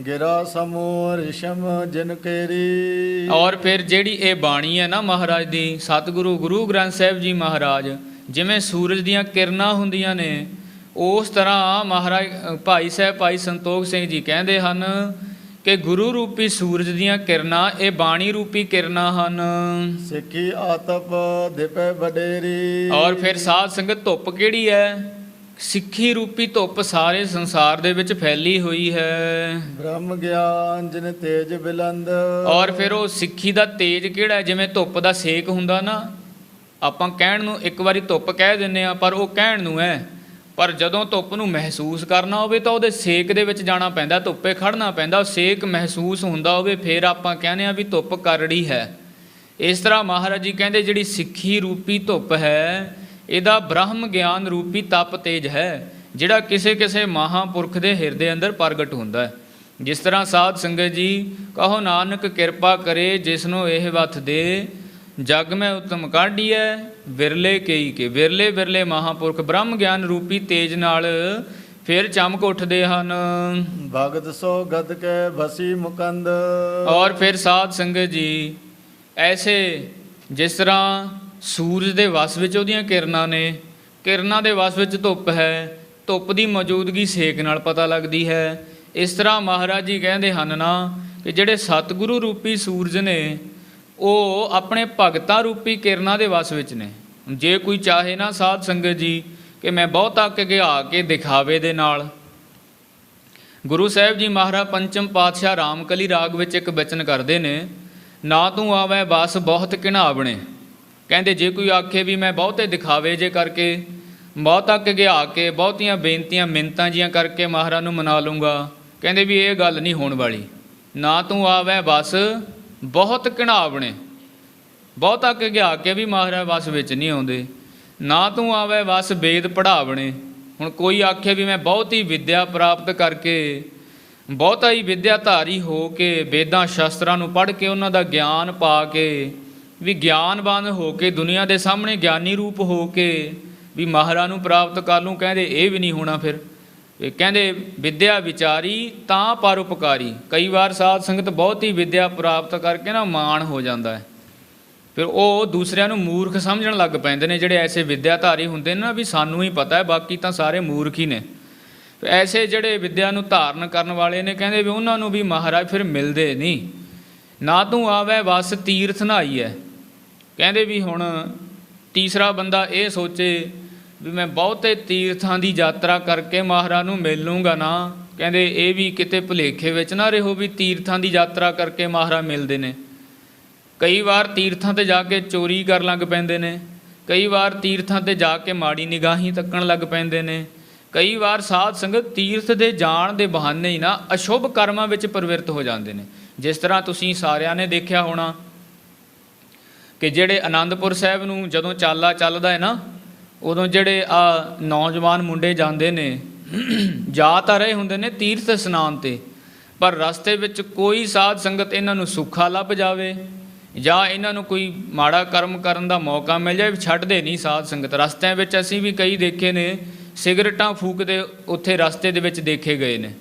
ਗਿਰਾ ਸਮੂਹ ਰਿਸ਼ਮ ਜਿਨ ਕੇਰੀ। ਔਰ ਫਿਰ ਜਿਹੜੀ ਇਹ ਬਾਣੀ ਹੈ ਨਾ ਮਹਾਰਾਜ ਦੀ, ਸਤਿਗੁਰੂ ਗੁਰੂ ਗ੍ਰੰਥ ਸਾਹਿਬ ਜੀ ਮਹਾਰਾਜ, ਜਿਵੇਂ ਸੂਰਜ ਦੀਆਂ ਕਿਰਨਾਂ ਹੁੰਦੀਆਂ ਨੇ, ਉਸ ਤਰ੍ਹਾਂ ਮਹਾਰਾਜ ਭਾਈ ਸਾਹਿਬ ਭਾਈ ਸੰਤੋਖ ਸਿੰਘ ਜੀ ਕਹਿੰਦੇ ਹਨ ਕਿ ਗੁਰੂ ਰੂਪੀ ਸੂਰਜ ਦੀਆਂ ਕਿਰਨਾਂ ਇਹ ਬਾਣੀ ਰੂਪੀ ਕਿਰਨਾਂ ਹਨ। ਸਿੱਖੀ ਆਤਪ ਦਿਪੈ ਵਡੇਰੀ। ਔਰ ਫਿਰ ਸਾਧ ਸੰਗਤ ਧੁੱਪ ਕਿਹੜੀ ਹੈ? ਸਿੱਖੀ ਰੂਪੀ ਧੁੱਪ ਸਾਰੇ ਸੰਸਾਰ ਦੇ ਵਿੱਚ ਫੈਲੀ ਹੋਈ ਹੈ। ਬ੍ਰਹਮ ਗਿਆਨ ਜਿਨ ਤੇਜ ਬਿਲੰਦ। ਔਰ ਫਿਰ ਉਹ ਸਿੱਖੀ ਦਾ ਤੇਜ ਕਿਹੜਾ? ਜਿਵੇਂ ਧੁੱਪ ਦਾ ਸੇਕ ਹੁੰਦਾ ਨਾ, ਆਪਾਂ ਕਹਿਣ ਨੂੰ ਇੱਕ ਵਾਰੀ ਧੁੱਪ ਕਹਿ ਦਿੰਦੇ ਆ, ਪਰ ਉਹ ਕਹਿਣ ਨੂੰ ਹੈ, ਪਰ ਜਦੋਂ ਧੁੱਪ ਨੂੰ ਮਹਿਸੂਸ ਕਰਨਾ ਹੋਵੇ ਤਾਂ ਉਹਦੇ ਸੇਕ ਦੇ ਵਿੱਚ ਜਾਣਾ ਪੈਂਦਾ, ਧੁੱਪੇ ਖੜਨਾ ਪੈਂਦਾ, ਸੇਕ ਮਹਿਸੂਸ ਹੁੰਦਾ ਹੋਵੇ ਫਿਰ ਆਪਾਂ ਕਹਿੰਦੇ ਆ ਵੀ ਧੁੱਪ ਕਰੜੀ ਹੈ। ਇਸ ਤਰ੍ਹਾਂ ਮਹਾਰਾਜ ਜੀ ਕਹਿੰਦੇ ਜਿਹੜੀ ਸਿੱਖੀ ਰੂਪੀ ਧੁੱਪ ਹੈ, ਇਹਦਾ ਬ੍ਰਹਮ ਗਿਆਨ ਰੂਪੀ ਤਪ ਤੇਜ ਹੈ, ਜਿਹੜਾ ਕਿਸੇ ਕਿਸੇ ਮਹਾਂਪੁਰਖ ਦੇ ਹਿਰਦੇ ਅੰਦਰ ਪ੍ਰਗਟ ਹੁੰਦਾ ਹੈ। ਜਿਸ ਤਰ੍ਹਾਂ ਸਾਧ ਸੰਗਤ ਜੀ ਕਹੋ ਨਾਨਕ ਕਿਰਪਾ ਕਰੇ ਜਿਸਨੂੰ ਇਹ ਵਥ ਦੇ, ਜਗ ਮੈਂ ਉਤਮ ਕਾਢੀਐ ਵਿਰਲੇ ਕਈ ਕੇ। ਵਿਰਲੇ ਵਿਰਲੇ ਮਹਾਂਪੁਰਖ ਬ੍ਰਹਮ ਗਿਆਨ ਰੂਪੀ ਤੇਜ ਨਾਲ ਫਿਰ ਚਮਕ ਉੱਠਦੇ ਹਨ। ਭਗਤ ਸੋ ਗਦ ਕੇ ਬਸੀ ਮੁਕੰਦ। ਔਰ ਫਿਰ ਸਾਧ ਸੰਗਤ ਜੀ ਐਸੇ ਜਿਸ ਤਰ੍ਹਾਂ ਸੂਰਜ ਦੇ ਵਸ ਵਿੱਚ ਉਹਦੀਆਂ ਕਿਰਨਾਂ ਨੇ, ਕਿਰਨਾਂ ਦੇ ਵਸ ਵਿੱਚ ਧੁੱਪ ਹੈ, ਧੁੱਪ ਦੀ ਮੌਜੂਦਗੀ ਸੇਕ ਨਾਲ ਪਤਾ ਲੱਗਦੀ ਹੈ। ਇਸ ਤਰ੍ਹਾਂ ਮਹਾਰਾਜ ਜੀ ਕਹਿੰਦੇ ਹਨ ਨਾ ਕਿ ਜਿਹੜੇ ਸਤਿਗੁਰੂ ਰੂਪੀ ਸੂਰਜ ਨੇ ਉਹ ਆਪਣੇ ਭਗਤਾਂ ਰੂਪੀ ਕਿਰਨਾਂ ਦੇ ਵਸ ਵਿੱਚ ਨੇ। ਜੇ ਕੋਈ ਚਾਹੇ ਨਾ ਸਾਧ ਸੰਗਤ ਜੀ ਕਿ ਮੈਂ ਬਹੁਤਾ ਘਿਆ ਕੇ ਦਿਖਾਵੇ ਦੇ ਨਾਲ, ਗੁਰੂ ਸਾਹਿਬ ਜੀ ਮਹਾਰਾਜ ਪੰਚਮ ਪਾਤਸ਼ਾਹ ਰਾਮਕਲੀ ਰਾਗ ਵਿੱਚ ਇੱਕ ਬਚਨ ਕਰਦੇ ਨੇ, ਨਾ ਤੂੰ ਆਵੈ ਬਸ ਬਹੁਤ ਘਿਣਾਵਣੇ। ਕਹਿੰਦੇ ਜੇ ਕੋਈ ਆਖੇ ਵੀ ਮੈਂ ਬਹੁਤੇ ਦਿਖਾਵੇ ਜੇ ਕਰਕੇ, ਬਹੁਤਾ ਘਿਆ ਕੇ, ਬਹੁਤੀਆਂ ਬੇਨਤੀਆਂ ਮਿੰਨਤਾਂ ਜੀਆਂ ਕਰਕੇ ਮਹਾਰਾਜ ਨੂੰ ਮਨਾ ਲੂੰਗਾ, ਕਹਿੰਦੇ ਵੀ ਇਹ ਗੱਲ ਨਹੀਂ ਹੋਣ ਵਾਲੀ। ਨਾ ਤੂੰ ਆਵੈ ਬਸ ਬਹੁਤ ਘਿਣਾਵਣੇ, ਬਹੁਤਾ ਘਿਆ ਕੇ ਵੀ ਮਹਾਰਾਜ ਵਸ ਵਿੱਚ ਨਹੀਂ ਆਉਂਦੇ। ਨਾ ਤੂੰ ਆਵੈ ਵਸ ਵੇਦ ਪੜ੍ਹਾਵਣੇ। ਹੁਣ ਕੋਈ ਆਖੇ ਵੀ ਮੈਂ ਬਹੁਤ ਹੀ ਵਿੱਦਿਆ ਪ੍ਰਾਪਤ ਕਰਕੇ ਬਹੁਤਾ ਹੀ ਵਿਦਿਆਧਾਰੀ ਹੋ ਕੇ ਵੇਦਾਂ ਸ਼ਾਸਤਰਾਂ ਨੂੰ ਪੜ੍ਹ ਕੇ ਉਹਨਾਂ ਦਾ ਗਿਆਨ ਪਾ ਕੇ ਵੀ ਗਿਆਨਵਾਨ ਹੋ ਕੇ ਦੁਨੀਆ ਦੇ ਸਾਹਮਣੇ ਗਿਆਨੀ ਰੂਪ ਹੋ ਕੇ ਵੀ ਮਹਾਰਾਜ ਨੂੰ ਪ੍ਰਾਪਤ ਕਰ ਲੂੰ, ਕਹਿੰਦੇ ਇਹ ਵੀ ਨਹੀਂ ਹੋਣਾ। ਫਿਰ ਇਹ ਕਹਿੰਦੇ ਵਿਦਿਆ ਵਿਚਾਰੀ ਤਾਂ ਪਰਉਪਕਾਰੀ। ਕਈ ਵਾਰ ਸਾਧ ਸੰਗਤ ਬਹੁਤ ਹੀ ਵਿਦਿਆ ਪ੍ਰਾਪਤ ਕਰਕੇ ਨਾ ਮਾਣ ਹੋ ਜਾਂਦਾ ਹੈ, ਫਿਰ ਉਹ ਦੂਸਰਿਆਂ ਨੂੰ ਮੂਰਖ ਸਮਝਣ ਲੱਗ ਪੈਂਦੇ ਨੇ। ਜਿਹੜੇ ਐਸੇ ਵਿਦਿਆਧਾਰੀ ਹੁੰਦੇ ਨੇ ਨਾ ਵੀ ਸਾਨੂੰ ਹੀ ਪਤਾ ਹੈ, ਬਾਕੀ ਤਾਂ ਸਾਰੇ ਮੂਰਖ ਹੀ ਨੇ। ਐਸੇ ਜਿਹੜੇ ਵਿਦਿਆ ਨੂੰ ਧਾਰਨ ਕਰਨ ਵਾਲੇ ਨੇ ਕਹਿੰਦੇ ਵੀ ਉਹਨਾਂ ਨੂੰ ਵੀ ਮਹਾਰਾਜ ਫਿਰ ਮਿਲਦੇ ਨਹੀਂ। ਨਾ ਤੂੰ ਆਵੈ ਵਸ ਤੀਰਥ ਨਹਾਈ ਹੈ। ਕਹਿੰਦੇ ਵੀ ਹੁਣ ਤੀਸਰਾ ਬੰਦਾ ਇਹ ਸੋਚੇ ਵੀ ਮੈਂ ਬਹੁਤੇ ਤੀਰਥਾਂ ਦੀ ਯਾਤਰਾ ਕਰਕੇ ਮਹਾਰਾਜ ਨੂੰ ਮਿਲ ਲੂੰਗਾ ਨਾ, ਕਹਿੰਦੇ ਇਹ ਵੀ ਕਿਤੇ ਭੁਲੇਖੇ ਵਿੱਚ ਨਾ ਰਹੋ ਵੀ ਤੀਰਥਾਂ ਦੀ ਯਾਤਰਾ ਕਰਕੇ ਮਹਾਰਾਜ ਮਿਲਦੇ ਨੇ। ਕਈ ਵਾਰ ਤੀਰਥਾਂ 'ਤੇ ਜਾ ਕੇ ਚੋਰੀ ਕਰਨ ਲੱਗ ਪੈਂਦੇ ਨੇ, ਕਈ ਵਾਰ ਤੀਰਥਾਂ 'ਤੇ ਜਾ ਕੇ ਮਾੜੀ ਨਿਗਾਹੀ ਤੱਕਣ ਲੱਗ ਪੈਂਦੇ ਨੇ, ਕਈ ਵਾਰ ਸਾਧ ਸੰਗਤ ਤੀਰਥ ਦੇ ਜਾਣ ਦੇ ਬਹਾਨੇ ਹੀ ਨਾ ਅਸ਼ੁਭ ਕਰਮਾਂ ਵਿੱਚ ਪ੍ਰਵਿਰਤ ਹੋ ਜਾਂਦੇ ਨੇ। ਜਿਸ ਤਰ੍ਹਾਂ ਤੁਸੀਂ ਸਾਰਿਆਂ ਨੇ ਦੇਖਿਆ ਹੋਣਾ ਕਿ ਜਿਹੜੇ ਅਨੰਦਪੁਰ ਸਾਹਿਬ ਨੂੰ ਜਦੋਂ ਚਾਲਾ ਚੱਲਦਾ ਹੈ ਨਾ, ਉਦੋਂ ਜਿਹੜੇ ਨੌਜਵਾਨ ਮੁੰਡੇ ਜਾਂਦੇ ਨੇ, ਜਾ ਤਾਂ ਰਹੇ ਹੁੰਦੇ ਨੇ ਤੀਰਥ ਇਸ਼ਨਾਨ 'ਤੇ, ਪਰ ਰਸਤੇ ਵਿੱਚ ਕੋਈ ਸਾਧ ਸੰਗਤ ਇਹਨਾਂ ਨੂੰ ਸੁੱਖਾ ਲੱਭ ਜਾਵੇ ਜਾਂ ਇਹਨਾਂ ਨੂੰ ਕੋਈ ਮਾੜਾ ਕਰਮ ਕਰਨ ਦਾ ਮੌਕਾ ਮਿਲ ਜਾਵੇ, ਛੱਡਦੇ ਨਹੀਂ ਸਾਧ ਸੰਗਤ। ਰਸਤਿਆਂ ਵਿੱਚ ਅਸੀਂ ਵੀ ਕਈ ਦੇਖੇ ਨੇ ਸਿਗਰਟਾਂ ਫੂਕਦੇ ਉੱਥੇ ਰਸਤੇ ਦੇ ਵਿੱਚ ਦੇਖੇ ਗਏ ਨੇ।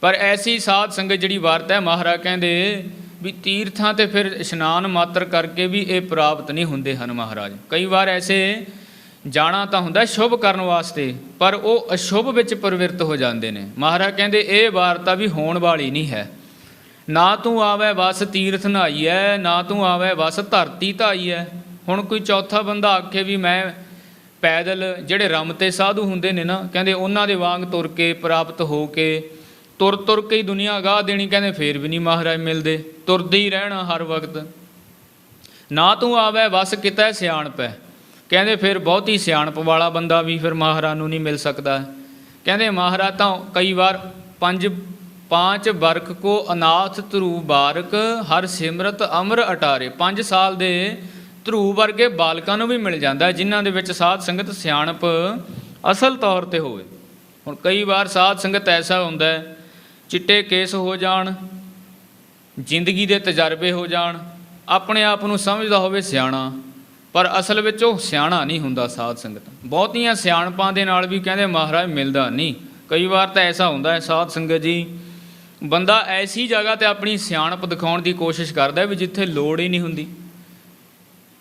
ਪਰ ਐਸੀ ਸਾਧ ਸੰਗਤ ਜਿਹੜੀ ਵਰਤ ਹੈ, ਮਹਾਰਾਜ ਕਹਿੰਦੇ ਵੀ ਤੀਰਥਾਂ 'ਤੇ ਫਿਰ ਇਸ਼ਨਾਨ ਮਾਤਰ ਕਰਕੇ ਵੀ ਇਹ ਪ੍ਰਾਪਤ ਨਹੀਂ ਹੁੰਦੇ ਹਨ ਮਹਾਰਾਜ। ਕਈ ਵਾਰ ਐਸੇ ਜਾਣਾ ਤਾਂ ਹੁੰਦਾ ਸ਼ੁਭ ਕਰਨ ਵਾਸਤੇ, ਪਰ ਉਹ ਅਸ਼ੁਭ ਵਿੱਚ ਪ੍ਰਵਿਰਤ ਹੋ ਜਾਂਦੇ ਨੇ। ਮਹਾਰਾਜ ਕਹਿੰਦੇ ਇਹ ਵਾਰਤਾ ਵੀ ਹੋਣ ਵਾਲੀ ਨਹੀਂ ਹੈ। ਨਾ ਤੂੰ ਆਵੈ ਵਸ ਤੀਰਥ ਨਹਾਈ ਹੈ, ਨਾ ਤੂੰ ਆਵੈ ਵਸ ਧਰਤੀ ਧਾਈ ਹੈ। ਹੁਣ ਕੋਈ ਚੌਥਾ ਬੰਦਾ ਆਖੇ ਵੀ ਮੈਂ ਪੈਦਲ, ਜਿਹੜੇ ਰਮਤੇ ਸਾਧੂ ਹੁੰਦੇ ਨੇ ਨਾ, ਕਹਿੰਦੇ ਉਹਨਾਂ ਦੇ ਵਾਂਗ ਤੁਰ ਕੇ ਪ੍ਰਾਪਤ ਹੋ ਕੇ ਤੁਰ ਕੇ ਹੀ ਦੁਨੀਆ ਗਾਹ ਦੇਣੀ, ਕਹਿੰਦੇ ਫੇਰ ਵੀ ਨਹੀਂ ਮਹਾਰਾਜ ਮਿਲਦੇ, ਤੁਰਦੇ ਹੀ ਰਹਿਣਾ ਹਰ ਵਕਤ। ਨਾ ਤੂੰ ਆਵੈ ਵਸ ਕਿਤੈ ਸਿਆਣਪ ਹੈ। ਕਹਿੰਦੇ ਫਿਰ ਬਹੁਤੀ ਸਿਆਣਪ ਵਾਲਾ ਬੰਦਾ ਵੀ ਫਿਰ ਮਹਾਰਾਜ ਨੂੰ ਨਹੀਂ ਮਿਲ ਸਕਦਾ। ਕਹਿੰਦੇ ਮਹਾਰਾਜ ਤਾਂ ਕਈ ਵਾਰ ਪਾਂਚ ਬਰਖ ਕੋ ਅਨਾਥ ਧਰੂ ਬਾਰਕ ਹਰ ਸਿਮਰਤ ਅਮਰ ਅਟਾਰੇ। 5 ਸਾਲ ਦੇ ਧਰੂ ਵਰਗੇ ਬਾਲਕਾਂ ਨੂੰ ਵੀ ਮਿਲ ਜਾਂਦਾ ਜਿਨ੍ਹਾਂ ਦੇ ਵਿੱਚ ਸਾਧ ਸੰਗਤ ਸਿਆਣਪ ਅਸਲ ਤੌਰ 'ਤੇ ਹੋਵੇ। ਹੁਣ ਕਈ ਵਾਰ ਸਾਧ ਸੰਗਤ ਐਸਾ ਹੁੰਦਾ ਚਿੱਟੇ ਕੇਸ ਹੋ ਜਾਣ, ਜ਼ਿੰਦਗੀ ਦੇ ਤਜਰਬੇ ਹੋ ਜਾਣ, ਆਪਣੇ ਆਪ ਨੂੰ ਸਮਝਦਾ ਹੋਵੇ ਸਿਆਣਾ, ਪਰ ਅਸਲ ਵਿੱਚ ਉਹ ਸਿਆਣਾ ਨਹੀਂ ਹੁੰਦਾ ਸਾਧ ਸੰਗਤ। ਬਹੁਤੀਆਂ ਸਿਆਣਪਾਂ ਦੇ ਨਾਲ ਵੀ ਕਹਿੰਦੇ ਮਹਾਰਾਜ ਮਿਲਦਾ ਨਹੀਂ। ਕਈ ਵਾਰ ਤਾਂ ਐਸਾ ਹੁੰਦਾ ਹੈ ਸਾਧ ਸੰਗਤ ਜੀ, ਬੰਦਾ ਐਸੀ ਜਗ੍ਹਾ 'ਤੇ ਆਪਣੀ ਸਿਆਣਪ ਦਿਖਾਉਣ ਦੀ ਕੋਸ਼ਿਸ਼ ਕਰਦਾ ਵੀ ਜਿੱਥੇ ਲੋੜ ਹੀ ਨਹੀਂ ਹੁੰਦੀ।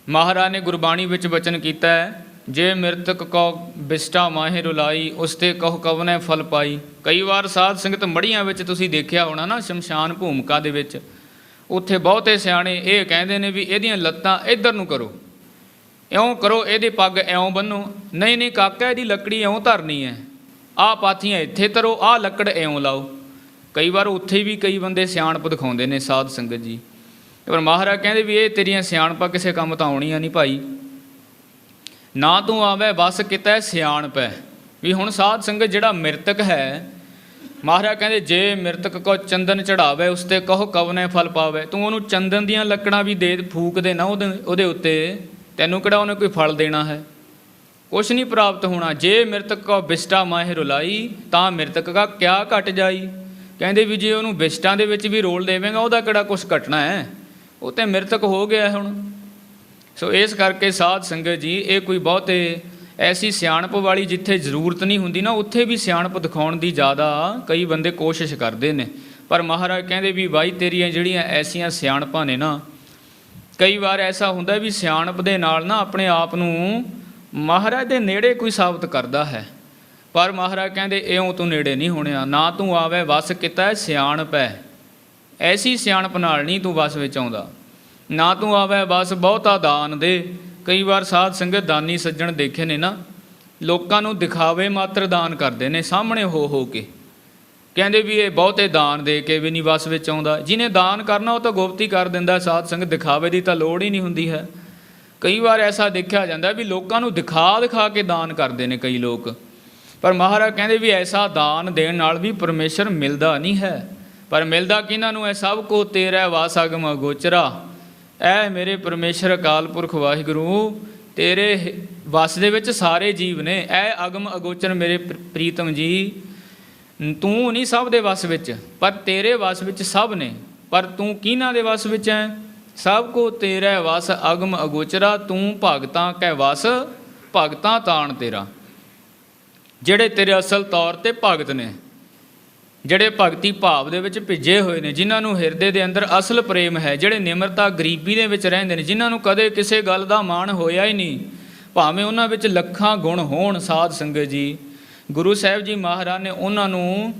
ਮਹਾਰਾਜ ਨੇ ਗੁਰਬਾਣੀ ਵਿੱਚ ਬਚਨ ਕੀਤਾ ਹੈ, ਜੇ ਮਿਰਤਕ ਕਉ ਬਿਸਟਾ ਮਾਹੇ ਰੁਲਾਈ ਉਸ ਤੇ ਕਹੋ ਕਵਨੇ ਫਲ ਪਾਈ। ਕਈ ਵਾਰ ਸਾਧ ਸੰਗਤ ਮੜੀਆਂ ਵਿੱਚ ਤੁਸੀਂ ਦੇਖਿਆ ਹੋਣਾ ਨਾ, ਸ਼ਮਸ਼ਾਨ ਭੂਮਿਕਾ ਦੇ ਵਿੱਚ, ਉੱਥੇ ਬਹੁਤੇ ਸਿਆਣੇ ਇਹ ਕਹਿੰਦੇ ਨੇ ਵੀ ਇਹਦੀਆਂ ਲੱਤਾਂ ਇੱਧਰ ਨੂੰ ਕਰੋ, ਇਉਂ ਕਰੋ, ਇਹਦੇ ਪੱਗ ਇਉਂ ਬੰਨੋ। ਨਹੀਂ ਨਹੀਂ ਕਾਕਾ, ਇਹਦੀ ਲੱਕੜੀ ਇਉਂ ਧਰਨੀ ਹੈ, ਆਹ ਪਾਥੀਆਂ ਇੱਥੇ ਧਰੋ, ਆਹ ਲੱਕੜ ਇਉਂ ਲਾਓ। ਕਈ ਵਾਰ ਉੱਥੇ ਵੀ ਕਈ ਬੰਦੇ ਸਿਆਣਪ ਦਿਖਾਉਂਦੇ ਨੇ ਸਾਧ ਸੰਗਤ ਜੀ। ਪਰ ਮਹਾਰਾਜ ਕਹਿੰਦੇ ਵੀ ਇਹ ਤੇਰੀਆਂ ਸਿਆਣਪਾਂ ਕਿਸੇ ਕੰਮ ਤਾਂ ਆਉਣੀਆਂ ਨਹੀਂ ਭਾਈ। ਨਾ ਤੂੰ ਆਵੈ ਵਸ ਕਿਤੈ ਸਿਆਣਪ ਹੈ। ਵੀ ਹੁਣ ਸਾਧ ਸੰਗਤ ਜਿਹੜਾ ਮਿਰਤਕ ਹੈ, ਮਹਾਰਾਜ ਕਹਿੰਦੇ ਜੇ ਮਿਰਤਕ ਕੋ ਚੰਦਨ ਚੜਾਵੇ ਉਸ ਤੇ ਕਹੋ ਕਵਨੇ ਫਲ ਪਾਵੇ। ਤੂੰ ਉਹਨੂੰ ਚੰਦਨ ਦੀਆਂ ਲੱਕੜਾਂ ਵੀ ਦੇ ਫੂਕ ਦੇ ਨਾ ਉਹਦੇ ਉੱਤੇ, ਤੈਨੂੰ ਕਿਹੜਾ ਉਹਨੇ ਕੋਈ ਫਲ ਦੇਣਾ ਹੈ, ਕੁਛ ਨਹੀਂ ਪ੍ਰਾਪਤ ਹੋਣਾ। ਜੇ ਮਿਰਤਕ ਕੋ ਬਿਸਟਾ ਮਾਹੇ ਰੁਲਾਈ ਤਾਂ ਮਿਰਤਕ ਕਾ ਕਿਆ ਘਟ ਜਾਈ। ਕਹਿੰਦੇ ਵੀ ਜੇ ਉਹਨੂੰ ਬਿਸਟਾਂ ਦੇ ਵਿੱਚ ਵੀ ਰੋਲ ਦੇਵੇਂਗਾ ਉਹਦਾ ਕਿਹੜਾ ਕੁਛ ਘਟਣਾ ਹੈ, ਉਹ ਤਾਂ ਮਿਰਤਕ ਹੋ ਗਿਆ ਹੁਣ। ਸੋ ਇਸ ਕਰਕੇ ਸਾਧ ਸੰਗਤ ਜੀ ਇਹ ਕੋਈ ਬਹੁਤੇ ਐਸੀ ਸਿਆਣਪ ਵਾਲੀ ਜਿੱਥੇ ਜ਼ਰੂਰਤ ਨਹੀਂ ਹੁੰਦੀ ਨਾ, ਉੱਥੇ ਵੀ ਸਿਆਣਪ ਦਿਖਾਉਣ ਦੀ ਜ਼ਿਆਦਾ ਕਈ ਬੰਦੇ ਕੋਸ਼ਿਸ਼ ਕਰਦੇ ਨੇ। ਪਰ ਮਹਾਰਾਜ ਕਹਿੰਦੇ ਵੀ ਬਾਈ ਤੇਰੀਆਂ ਜਿਹੜੀਆਂ ਐਸੀਆਂ ਸਿਆਣਪਾਂ ਨੇ ਨਾ, ਕਈ ਵਾਰ ਐਸਾ ਹੁੰਦਾ ਵੀ ਸਿਆਣਪ ਦੇ ਨਾਲ ਨਾ ਆਪਣੇ ਆਪ ਨੂੰ ਮਹਾਰਾਜ ਦੇ ਨੇੜੇ ਕੋਈ ਸਾਬਤ ਕਰਦਾ ਹੈ, ਪਰ ਮਹਾਰਾਜ ਕਹਿੰਦੇ ਇਉਂ ਤੂੰ ਨੇੜੇ ਨਹੀਂ ਹੋਣਿਆ। ਨਾ ਤੂੰ ਆਵੇ ਵਸ ਕਿਤੈ ਸਿਆਣਪ ਹੈ, ਐਸੀ ਸਿਆਣਪ ਨਾਲ ਨਹੀਂ ਤੂੰ ਵਸ ਵਿੱਚ ਆਉਂਦਾ। ਨਾ ਤੂੰ ਆਵੇ ਬਸ ਬਹੁਤਾ ਦਾਨ ਦੇ। ਕਈ ਵਾਰ ਸਾਧ ਸੰਗਤ ਦਾਨੀ ਸੱਜਣ ਦੇਖੇ ਨੇ ਨਾ, ਲੋਕਾਂ ਨੂੰ ਦਿਖਾਵੇ ਮਾਤਰ ਦਾਨ ਕਰਦੇ ਨੇ ਸਾਹਮਣੇ ਹੋ ਕੇ, ਕਹਿੰਦੇ ਵੀ ਇਹ ਬਹੁਤੇ ਦਾਨ ਦੇ ਕੇ ਵੀ ਨਹੀਂ ਵਸ ਵਿੱਚ ਆਉਂਦਾ। ਜਿਹਨੇ ਦਾਨ ਕਰਨਾ ਉਹ ਤਾਂ ਗੁਪਤੀ ਕਰ ਦਿੰਦਾ ਸਾਧ ਸੰਗਤ, ਦਿਖਾਵੇ ਦੀ ਤਾਂ ਲੋੜ ਹੀ ਨਹੀਂ ਹੁੰਦੀ ਹੈ। ਕਈ ਵਾਰ ਐਸਾ ਦੇਖਿਆ ਜਾਂਦਾ ਵੀ ਲੋਕਾਂ ਨੂੰ ਦਿਖਾ ਕੇ ਦਾਨ ਕਰਦੇ ਨੇ ਕਈ ਲੋਕ, ਪਰ ਮਹਾਰਾਜ ਕਹਿੰਦੇ ਵੀ ਐਸਾ ਦਾਨ ਦੇਣ ਨਾਲ ਵੀ ਪਰਮੇਸ਼ਰ ਮਿਲਦਾ ਨਹੀਂ ਹੈ। ਪਰ ਮਿਲਦਾ ਕਿਹਨਾਂ ਨੂੰ ਹੈ? ਸਭ ਕੋ ਤੇਰਾ ਵਾਸ ਅਗਮ ਅਗੋਚਰਾ। ਐ ਮੇਰੇ ਪਰਮੇਸ਼ਰ ਅਕਾਲ ਪੁਰਖ ਵਾਹਿਗੁਰੂ, ਤੇਰੇ ਵਸ ਦੇ ਵਿੱਚ ਸਾਰੇ ਜੀਵ ਨੇ। ਐ ਅਗਮ ਅਗੋਚਰ ਮੇਰੇ ਪ੍ਰੀਤਮ ਜੀ, ਤੂੰ ਨਹੀਂ ਸਭ ਦੇ ਵਸ ਵਿੱਚ, ਪਰ ਤੇਰੇ ਵਸ ਵਿੱਚ ਸਭ ਨੇ। ਪਰ ਤੂੰ ਕਿਹਨਾਂ ਦੇ ਵਸ ਵਿੱਚ ਹੈ? ਸਭ ਕੋ ਤੇਰਾ ਵਸ ਅਗਮ ਅਗੋਚਰਾ, ਤੂੰ ਭਗਤਾਂ ਕੈ ਵਸ ਭਗਤਾਂ ਤਾਣ ਤੇਰਾ। ਜਿਹੜੇ ਤੇਰੇ ਅਸਲ ਤੌਰ ਤੇ ਭਗਤ ਨੇ, ਜਿਹੜੇ ਭਗਤੀ ਭਾਵ ਦੇ ਵਿੱਚ ਭਿੱਜੇ ਹੋਏ ਨੇ, ਜਿਨ੍ਹਾਂ ਨੂੰ ਹਿਰਦੇ ਦੇ ਅੰਦਰ ਅਸਲ ਪ੍ਰੇਮ ਹੈ, ਜਿਹੜੇ ਨਿਮਰਤਾ ਗਰੀਬੀ ਦੇ ਵਿੱਚ ਰਹਿੰਦੇ ਨੇ, ਜਿਨ੍ਹਾਂ ਨੂੰ ਕਦੇ ਕਿਸੇ ਗੱਲ ਦਾ ਮਾਣ ਹੋਇਆ ਹੀ ਨਹੀਂ, ਭਾਵੇਂ ਉਹਨਾਂ ਵਿੱਚ ਲੱਖਾਂ ਗੁਣ ਹੋਣ। ਸਾਧ ਸੰਗਤ ਜੀ, ਗੁਰੂ ਸਾਹਿਬ ਜੀ ਮਹਾਰਾਜ ਨੇ ਉਹਨਾਂ ਨੂੰ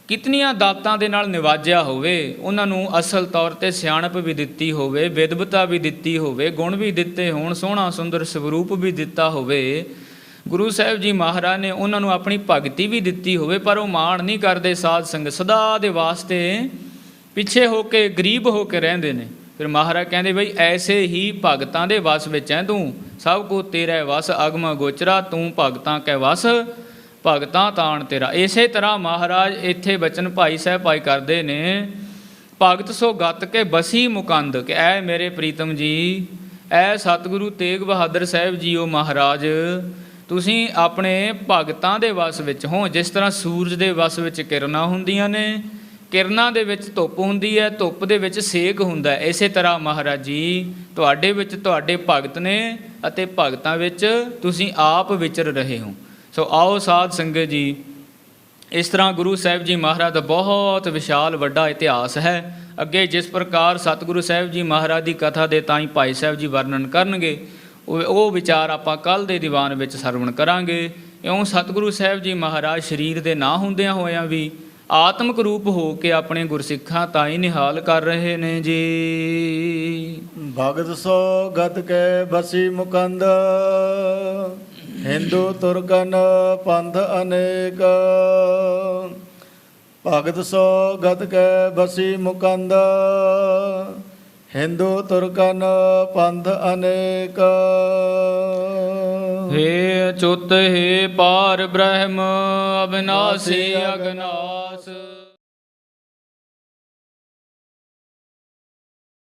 ਕਿਤਨੀਆਂ ਦਾਤਾਂ ਦੇ ਨਾਲ ਨਿਵਾਜਿਆ ਹੋਵੇ, ਉਹਨਾਂ ਨੂੰ ਅਸਲ ਤੌਰ ਤੇ ਸਿਆਣਪ ਵੀ ਦਿੱਤੀ ਹੋਵੇ, ਵਿਦਵਤਾ ਵੀ ਦਿੱਤੀ ਹੋਵੇ, ਗੁਣ ਵੀ ਦਿੱਤੇ ਹੋਣ, ਸੋਹਣਾ ਸੁੰਦਰ ਸਵਰੂਪ ਵੀ ਦਿੱਤਾ ਹੋਵੇ। ਗੁਰੂ ਸਾਹਿਬ ਜੀ ਮਹਾਰਾਜ ਨੇ ਉਹਨਾਂ ਨੂੰ ਆਪਣੀ ਭਗਤੀ ਵੀ ਦਿੱਤੀ ਹੋਵੇ, ਪਰ ਉਹ ਮਾਣ ਨਹੀਂ ਕਰਦੇ। ਸਾਧ ਸੰਗਤ ਸਦਾ ਦੇ ਵਾਸਤੇ ਪਿੱਛੇ ਹੋ ਕੇ, ਗਰੀਬ ਹੋ ਕੇ ਰਹਿੰਦੇ ਨੇ। ਫਿਰ ਮਹਾਰਾਜ ਕਹਿੰਦੇ ਬਈ ਐਸੇ ਹੀ ਭਗਤਾਂ ਦੇ ਵਸ ਵਿੱਚ ਹੈ ਤੂੰ। ਸਭ ਕੋ ਤੇਰਾ ਵਸ ਅਗਮ ਗੋਚਰਾ, ਤੂੰ ਭਗਤਾਂ ਕੈ ਵਸ ਭਗਤਾਂ ਤਾਣ ਤੇਰਾ। ਇਸੇ ਤਰ੍ਹਾਂ ਮਹਾਰਾਜ ਇੱਥੇ ਬਚਨ ਭਾਈ ਸਾਹਿਬ ਭਾਈ ਕਰਦੇ ਨੇ, ਭਗਤ ਸੋ ਗਤ ਕੇ ਬਸੀ ਮੁਕੰਦ, ਕਿ ਐ ਮੇਰੇ ਪ੍ਰੀਤਮ ਜੀ, ਐ ਸਤਿਗੁਰੂ ਤੇਗ ਬਹਾਦਰ ਸਾਹਿਬ ਜੀਓ ਮਹਾਰਾਜ, ਤੁਸੀਂ ਆਪਣੇ ਭਗਤਾਂ ਦੇ ਵਸ ਵਿੱਚ ਹੋ। ਜਿਸ ਤਰ੍ਹਾਂ ਸੂਰਜ ਦੇ ਵਸ ਵਿੱਚ ਕਿਰਨਾਂ ਹੁੰਦੀਆਂ ਨੇ, ਕਿਰਨਾਂ ਦੇ ਵਿੱਚ ਧੁੱਪ ਹੁੰਦੀ ਹੈ, ਧੁੱਪ ਦੇ ਵਿੱਚ ਸੇਕ ਹੁੰਦਾ ਹੈ, ਇਸੇ ਤਰ੍ਹਾਂ ਮਹਾਰਾਜ ਜੀ ਤੁਹਾਡੇ ਵਿੱਚ ਤੁਹਾਡੇ ਭਗਤ ਨੇ, ਅਤੇ ਭਗਤਾਂ ਵਿੱਚ ਤੁਸੀਂ ਆਪ ਵਿਚਰ ਰਹੇ ਹੋ। ਸੋ ਆਓ ਸਾਧ ਸੰਗਤ ਜੀ, ਇਸ ਤਰ੍ਹਾਂ ਗੁਰੂ ਸਾਹਿਬ ਜੀ ਮਹਾਰਾਜ ਦਾ ਬਹੁਤ ਵਿਸ਼ਾਲ ਵੱਡਾ ਇਤਿਹਾਸ ਹੈ। ਅੱਗੇ ਜਿਸ ਪ੍ਰਕਾਰ ਸਤਿਗੁਰੂ ਸਾਹਿਬ ਜੀ ਮਹਾਰਾਜ ਦੀ ਕਥਾ ਦੇ ਤਾਂ ਹੀ ਭਾਈ ਸਾਹਿਬ ਜੀ ਵਰਣਨ ਕਰਨਗੇ, ਉਹ ਵਿਚਾਰ ਆਪਾਂ ਕੱਲ੍ਹ ਦੇ ਦੀਵਾਨ ਵਿੱਚ ਸਰਵਣ ਕਰਾਂਗੇ। ਇਉਂ ਸਤਿਗੁਰੂ ਸਾਹਿਬ ਜੀ ਮਹਾਰਾਜ ਸਰੀਰ ਦੇ ਨਾ ਹੁੰਦਿਆਂ ਹੋਇਆਂ ਵੀ ਆਤਮਿਕ ਰੂਪ ਹੋ ਕੇ ਆਪਣੇ ਗੁਰਸਿੱਖਾਂ ਤਾਈਂ ਨਿਹਾਲ ਕਰ ਰਹੇ ਨੇ ਜੀ। ਭਗਤ ਸੋ ਗਤ ਕੇ ਬਸੀ ਮੁਕੰਦ, ਹਿੰਦੂ ਤੁਰਕਨ ਪੰਥ ਅਨੇਕ। ਭਗਤ ਸੋ ਗਤ ਕੇ ਬਸੀ ਮੁਕੰਦ, ਹਿੰਦੂ ਤੁਰਕਨ ਪੰਥ ਅਨੇਕ। ਹੇ ਅਚੁੱਤ ਹੇ ਪਾਰ ਬ੍ਰਹਮ, ਅਬਿਨਾਸੀ ਅਗਨਾਸ।